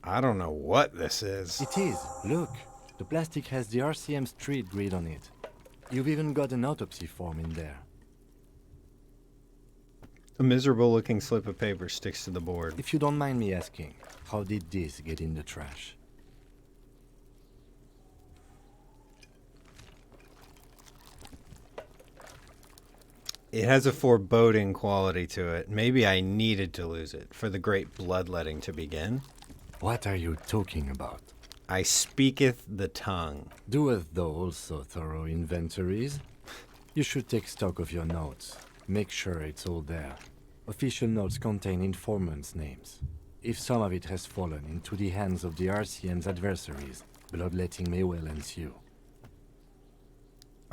I don't know what this is. It is. Look, the plastic has the RCM street grid on it. You've even got an autopsy form in there. A miserable-looking slip of paper sticks to the board. If you don't mind me asking, how did this get in the trash? It has a foreboding quality to it. Maybe I needed to lose it for the great bloodletting to begin. What are you talking about? I speaketh the tongue. Doeth thou also thorough inventories? You should take stock of your notes. Make sure it's all there. Official notes contain informants' names. If some of it has fallen into the hands of the RCM's adversaries, bloodletting may well ensue.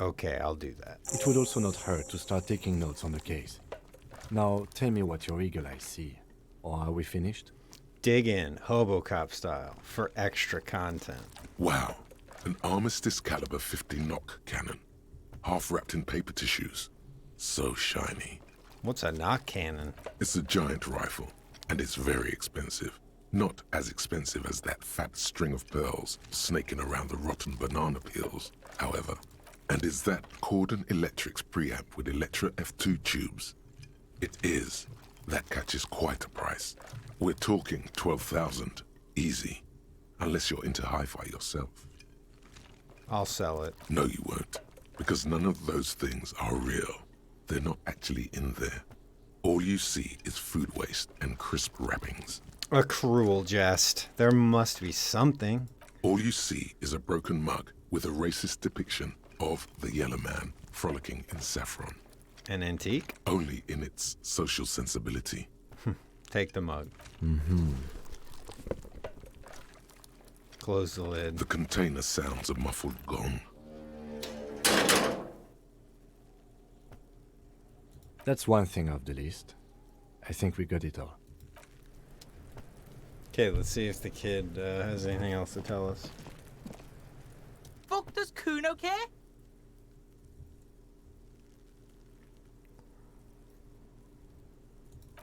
Okay, I'll do that. It would also not hurt to start taking notes on the case. Now, tell me what your eagle eyes see. Or are we finished? Dig in, Hobocop style, for extra content. Wow, an Armistice caliber 50 knock cannon. Half wrapped in paper tissues. So shiny. What's a knock cannon? It's a giant rifle, and it's very expensive. Not as expensive as that fat string of pearls snaking around the rotten banana peels, however. And is that Cordon Electric's preamp with Electra F2 tubes? It is. That catches quite a price. We're talking 12,000, easy. Unless you're into hi-fi yourself. I'll sell it. No, you won't. Because none of those things are real. They're not actually in there. All you see is food waste and crisp wrappings. A cruel jest. There must be something. All you see is a broken mug with a racist depiction of the Yellow Man frolicking in saffron. An antique? Only in its social sensibility. Take the mug. Close the lid. The container sounds a muffled gong. That's one thing off the list. I think we got it all. Okay, let's see if the kid has anything else to tell us. Fuck does CUNO care?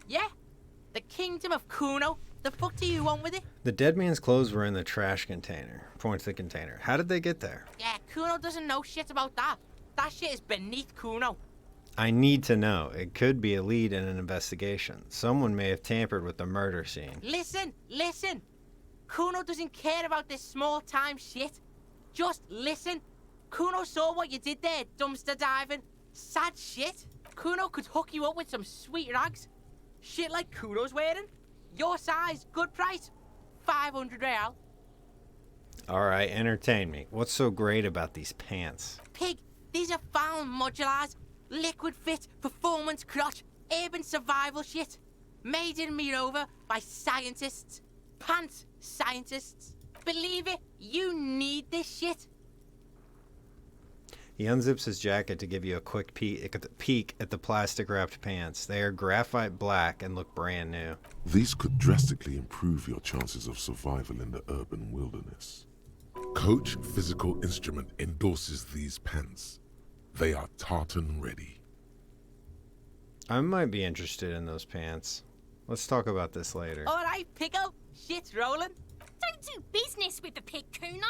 Yeah, the kingdom of CUNO. The fuck do you want with it? The dead man's clothes were in the trash container. Point to the container. How did they get there? Yeah, CUNO doesn't know shit about that. That shit is beneath CUNO. I need to know. It could be a lead in an investigation. Someone may have tampered with the murder scene. Listen. CUNO doesn't care about this small-time shit. Just listen. CUNO saw what you did there, dumpster diving. Sad shit. CUNO could hook you up with some sweet rags. Shit like CUNO's wearing. Your size, good price. 500 real. Alright, entertain me. What's so great about these pants? Pig, these are found modulars. Liquid fit, performance crotch, urban survival shit. Made in Mirova by scientists. Pants scientists. Believe it, you need this shit. He unzips his jacket to give you a quick peek at the plastic-wrapped pants. They are graphite black and look brand new. These could drastically improve your chances of survival in the urban wilderness. Coach Physical Instrument endorses these pants. They are tartan ready. I might be interested in those pants. Let's talk about this later. Alright, Pickle, shit's rolling. Don't do business with the pig, CUNO.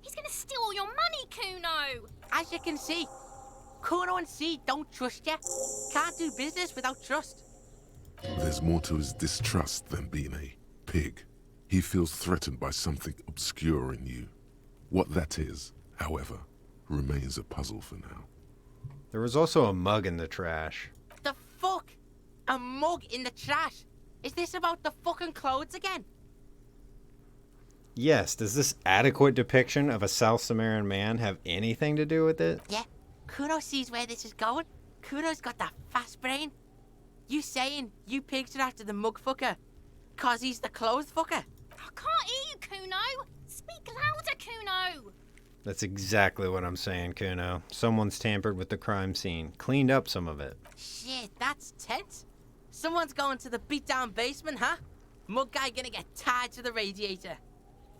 He's gonna steal all your money, CUNO. As you can see, CUNO and C don't trust you. Can't do business without trust. There's more to his distrust than being a pig. He feels threatened by something obscure in you. What that is, however, remains a puzzle for now. There was also a mug in the trash. The fuck? A mug in the trash? Is this about the fucking clothes again? Yes, does this adequate depiction of a South Samaritan man have anything to do with it? Yeah, CUNO sees where this is going. CUNO's got that fast brain. You saying you pigs are after the mug fucker? Cause he's the clothes fucker? I can't hear you, CUNO. Speak louder, CUNO. That's exactly what I'm saying, CUNO. Someone's tampered with the crime scene, cleaned up some of it. Shit, that's tense. Someone's going to the beat-down basement, huh? Mug guy gonna get tied to the radiator.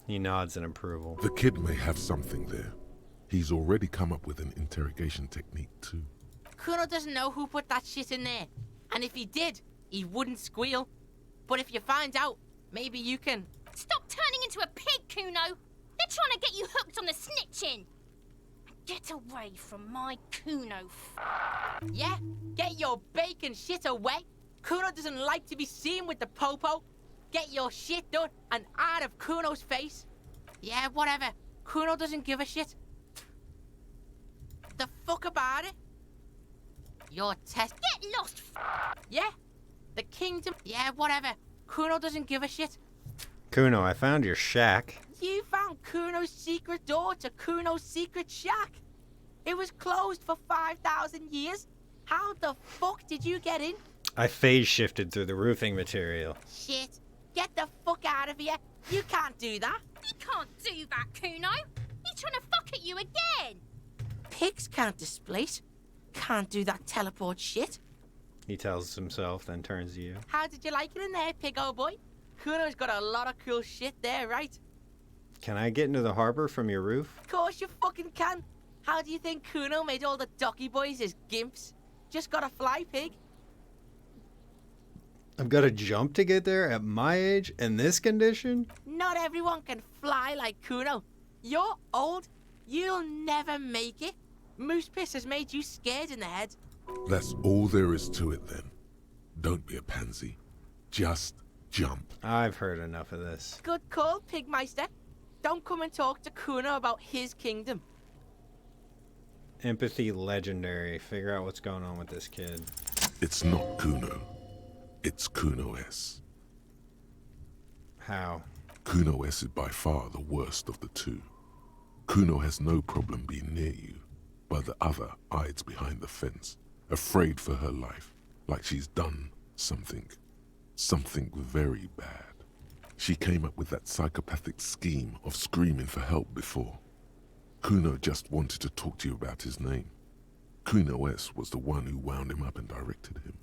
He nods in approval. The kid may have something there. He's already come up with an interrogation technique too. CUNO doesn't know who put that shit in there. And if he did, he wouldn't squeal. But if you find out, maybe you can... Stop turning into a pig, CUNO. They're trying to get you hooked on the snitching. Get away from my CUNO. Yeah, get your bacon shit away. CUNO doesn't like to be seen with the popo. Get your shit done and out of CUNO's face. Yeah, whatever. CUNO doesn't give a shit. The fuck about it? Your test... Get lost. Yeah, the kingdom... Yeah, whatever. CUNO doesn't give a shit. Kuno, I found your shack. You found Kuno's secret door to Kuno's secret shack. It was closed for 5,000 years. How the fuck did you get in? I phase shifted through the roofing material. Shit. Get the fuck out of here. You can't do that. He can't do that, Kuno. He's trying to fuck at you again. Pigs can't displace. Can't do that teleport shit. He tells himself, then turns to you. How did you like it in there, pig old boy? Kuno's got a lot of cool shit there, right? Can I get into the harbor from your roof? Of course you fucking can. How do you think Kuno made all the docky boys his gimps? Just gotta fly, pig. I've got to jump to get there at my age in this condition? Not everyone can fly like Kuno. You're old. You'll never make it. Moose piss has made you scared in the head. That's all there is to it then. Don't be a pansy. Just jump. I've heard enough of this. Good call, Pigmeister. Don't come and talk to Kuno about his kingdom. Empathy legendary. Figure out what's going on with this kid. It's not Kuno. It's CUNO S. How? CUNO S is by far the worst of the two. Kuno has no problem being near you, but the other hides behind the fence, afraid for her life, like she's done something very bad. She came up with that psychopathic scheme of screaming for help before. Kuno just wanted to talk to you about his name. CUNO S was the one who wound him up and directed him.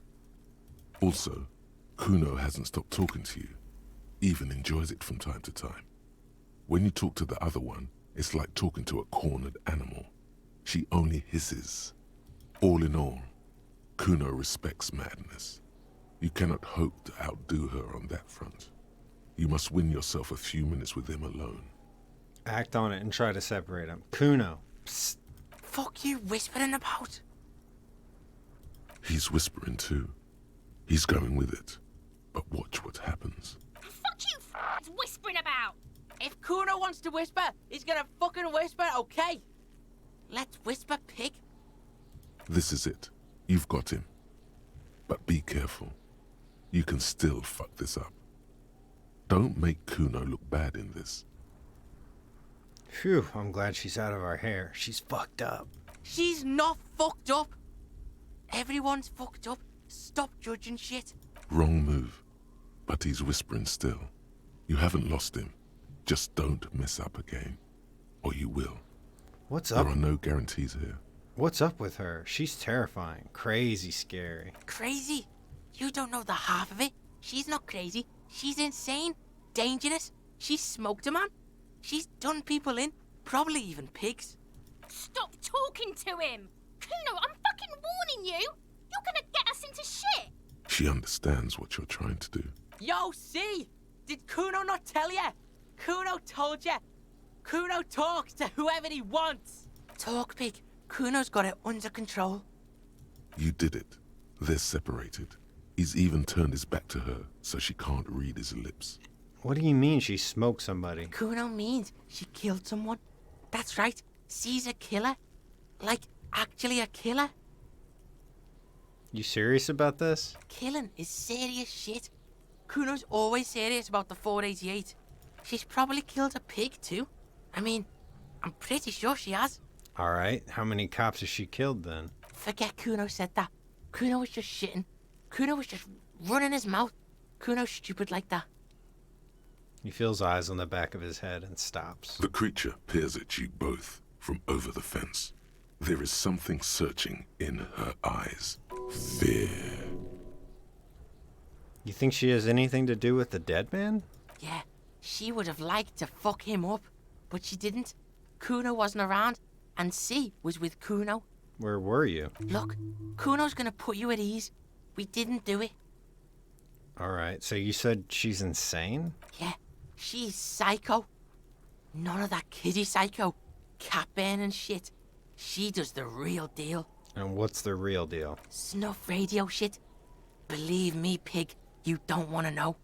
Also, Kuno hasn't stopped talking to you, even enjoys it from time to time. When you talk to the other one, it's like talking to a cornered animal. She only hisses. All in all, Kuno respects madness. You cannot hope to outdo her on that front. You must win yourself a few minutes with him alone. Act on it and try to separate them. Kuno. Psst. Fuck you whispering about? He's whispering too. He's going with it. But watch what happens. Fuck you f***ing whispering about. If Kuno wants to whisper, he's gonna fucking whisper, okay? Let's whisper, pig. This is it. You've got him. But be careful. You can still fuck this up. Don't make Kuno look bad in this. Phew, I'm glad she's out of our hair. She's fucked up. She's not fucked up. Everyone's fucked up. Stop judging shit. Wrong move. But he's whispering still. You haven't lost him. Just don't mess up again. Or you will. What's There up? are no guarantees here. What's up with her? She's terrifying. Crazy scary. Crazy? You don't know the half of it. She's not crazy. She's insane. Dangerous. She's smoked a man. She's done people in. Probably even pigs. Stop talking to him. Kuno, I'm fucking warning you. You're gonna get us into shit. She understands what you're trying to do. Yo, see? Did Kuno not tell ya? Kuno told ya. Kuno talks to whoever he wants. Talk, pig. Kuno's got it under control. You did it. They're separated. He's even turned his back to her, so she can't read his lips. What do you mean she smoked somebody? Kuno means she killed someone. That's right. She's a killer. Like, actually a killer. You serious about this? Killing is serious shit. Kuno's always serious about the 488. She's probably killed a pig too. I mean, I'm pretty sure she has. Alright, how many cops has she killed then? Forget Kuno said that. Kuno was just shitting. Kuno was just running his mouth. Kuno's stupid like that. He feels eyes on the back of his head and stops. The creature peers at you both from over the fence. There is something searching in her eyes. Fear. You think she has anything to do with the dead man? Yeah, she would have liked to fuck him up, but she didn't. Kuno wasn't around, and C was with Kuno. Where were you? Look, Kuno's gonna put you at ease. We didn't do it. Alright, so you said she's insane? Yeah, she's psycho. None of that kiddie psycho. Cat burning shit. She does the real deal. And what's the real deal? Snuff radio shit. Believe me, pig, you don't want to know.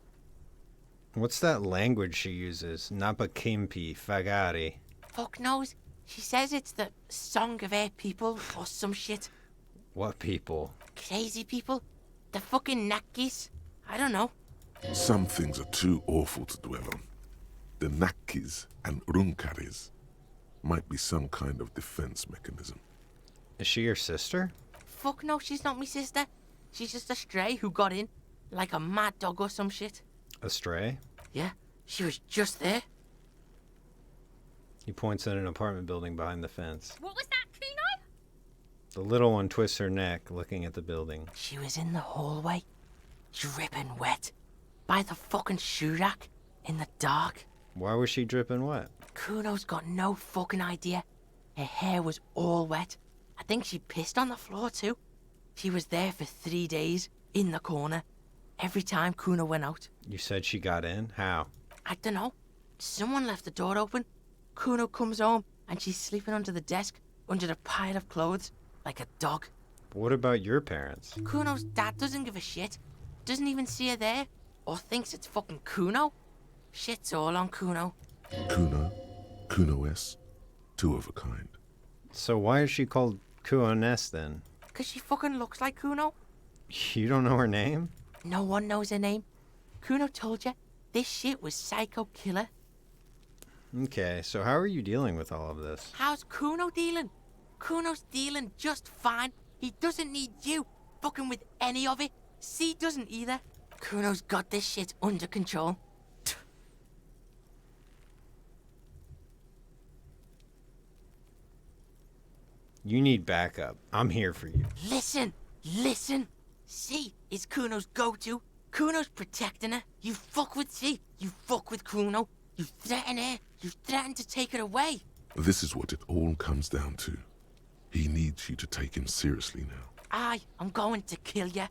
What's that language she uses? Napakimpi, Fagari. Fuck knows. She says it's the song of her people or some shit. What people? Crazy people. The fucking Nakis. I don't know. Some things are too awful to dwell on. The Nakis and Runkaris might be some kind of defense mechanism. Is she your sister? Fuck no, she's not me sister. She's just a stray who got in, like a mad dog or some shit. A stray? Yeah, she was just there. He points at an apartment building behind the fence. What was that, Kuno? The little one twists her neck, looking at the building. She was in the hallway, dripping wet, by the fucking shoe rack, in the dark. Why was she dripping wet? Kuno's got no fucking idea. Her hair was all wet. I think she pissed on the floor too. She was there for 3 days, in the corner, every time Kuno went out. You said she got in? How? I don't know. Someone left the door open. Kuno comes home and she's sleeping under the desk, under the pile of clothes, like a dog. What about your parents? Kuno's dad doesn't give a shit. Doesn't even see her there, or thinks it's fucking Kuno. Shit's all on Kuno. Kuno, Kuno-S, two of a kind. So why is she called Kuno-S then? 'Cause she fucking looks like Kuno. You don't know her name? No one knows her name. Kuno told you, this shit was Psycho Killer. Okay, so how are you dealing with all of this? How's Kuno dealing? Kuno's dealing just fine. He doesn't need you fucking with any of it. C doesn't either. Kuno's got this shit under control. You need backup. I'm here for you. Listen. C is Kuno's go-to. Kuno's protecting her. You fuck with C, you fuck with Kuno. You threaten her. You threaten to take her away. This is what it all comes down to. He needs you to take him seriously now. I'm going to kill you.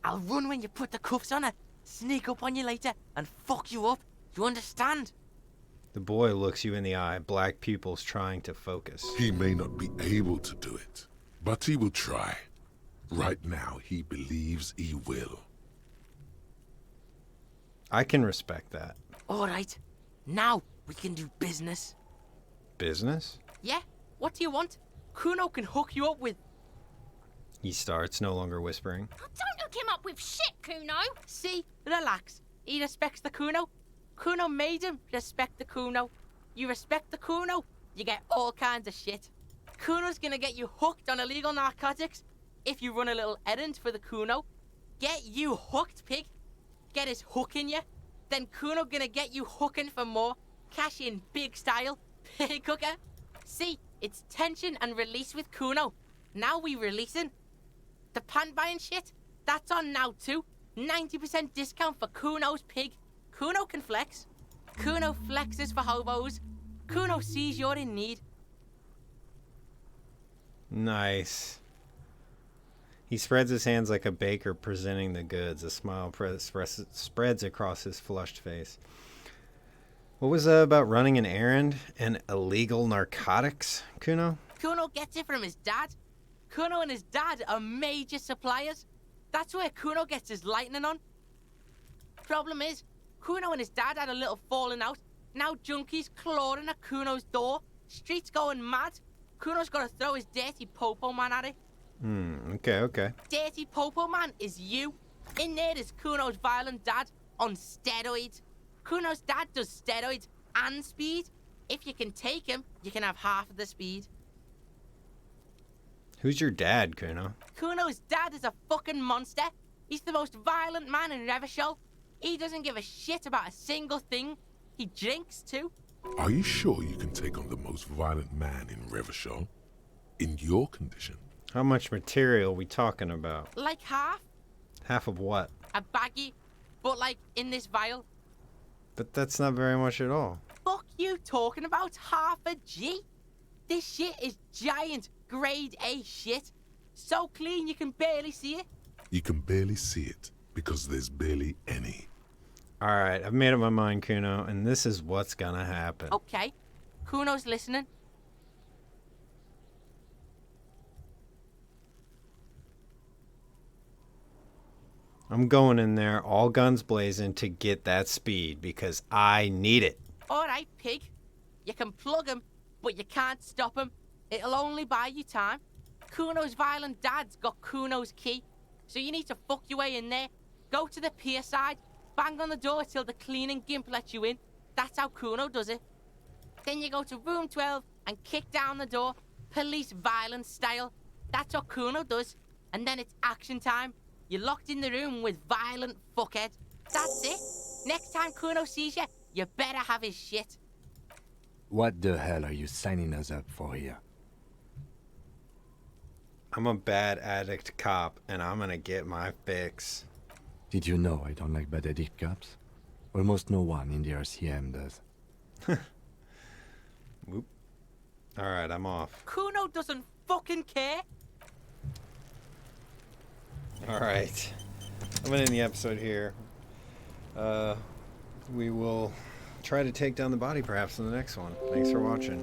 I'll run when you put the cuffs on her, sneak up on you later, and fuck you up. You understand? The boy looks you in the eye, black pupils trying to focus. He may not be able to do it, but he will try. Right now, he believes he will. I can respect that. All right. Now we can do business. Business? Yeah? What do you want? Kuno can hook you up with... He starts, no longer whispering. Oh, don't hook him up with shit, Kuno. See? Relax. He respects the Kuno. Kuno made him respect the Kuno. You respect the Kuno, you get all kinds of shit. Kuno's gonna get you hooked on illegal narcotics if you run a little errand for the Kuno. Get you hooked, pig. Get his hook in you. Then Kuno gonna get you hooking for more. Cash in big style. Pig hooker. See, it's tension and release with Kuno. Now we releasing. The pan buying shit, that's on now too. 90% discount for Kuno's pig. Kuno can flex. Kuno flexes for hobos. Kuno sees you're in need. Nice. He spreads his hands like a baker presenting the goods. A smile spreads across his flushed face. What was that about running an errand and illegal narcotics, Kuno? Kuno gets it from his dad. Kuno and his dad are major suppliers. That's where Kuno gets his lightning on. Problem is, Kuno and his dad had a little falling out. Now junkies clawing at Kuno's door. Streets going mad. Kuno's got to throw his dirty popo man at it. Okay. Dirty popo man is you. In there is Kuno's violent dad on steroids. Kuno's dad does steroids and speed. If you can take him, you can have half of the speed. Who's your dad, Kuno? Kuno's dad is a fucking monster. He's the most violent man in Revachol. He doesn't give a shit about a single thing. He drinks too. Are you sure you can take on the most violent man in Revachol? In your condition? How much material we talking about? Like half. Half of what? A baggie. But like in this vial. But that's not very much at all. Fuck you talking about half a G? This shit is giant grade A shit. So clean you can barely see it. You can barely see it because there's barely any. Alright, I've made up my mind, Kuno, and this is what's gonna happen. Okay. Kuno's listening. I'm going in there, all guns blazing, to get that speed, because I need it. Alright, pig. You can plug him, but you can't stop him. It'll only buy you time. Kuno's violent dad's got Kuno's key. So you need to fuck your way in there. Go to the pier side. Bang on the door till the cleaning gimp lets you in. That's how Kuno does it. Then you go to room 12 and kick down the door, police violence style. That's what Kuno does. And then it's action time. You're locked in the room with violent fuckhead. That's it. Next time Kuno sees you, you better have his shit. What the hell are you signing us up for here? I'm a bad addict cop, and I'm gonna get my fix. Did you know I don't like bad addict cops? Almost no one in the RCM does. Whoop. Alright, I'm off. Kuno doesn't fucking care. Alright. I'm gonna end the episode here. We will try to take down the body perhaps in the next one. Thanks for watching.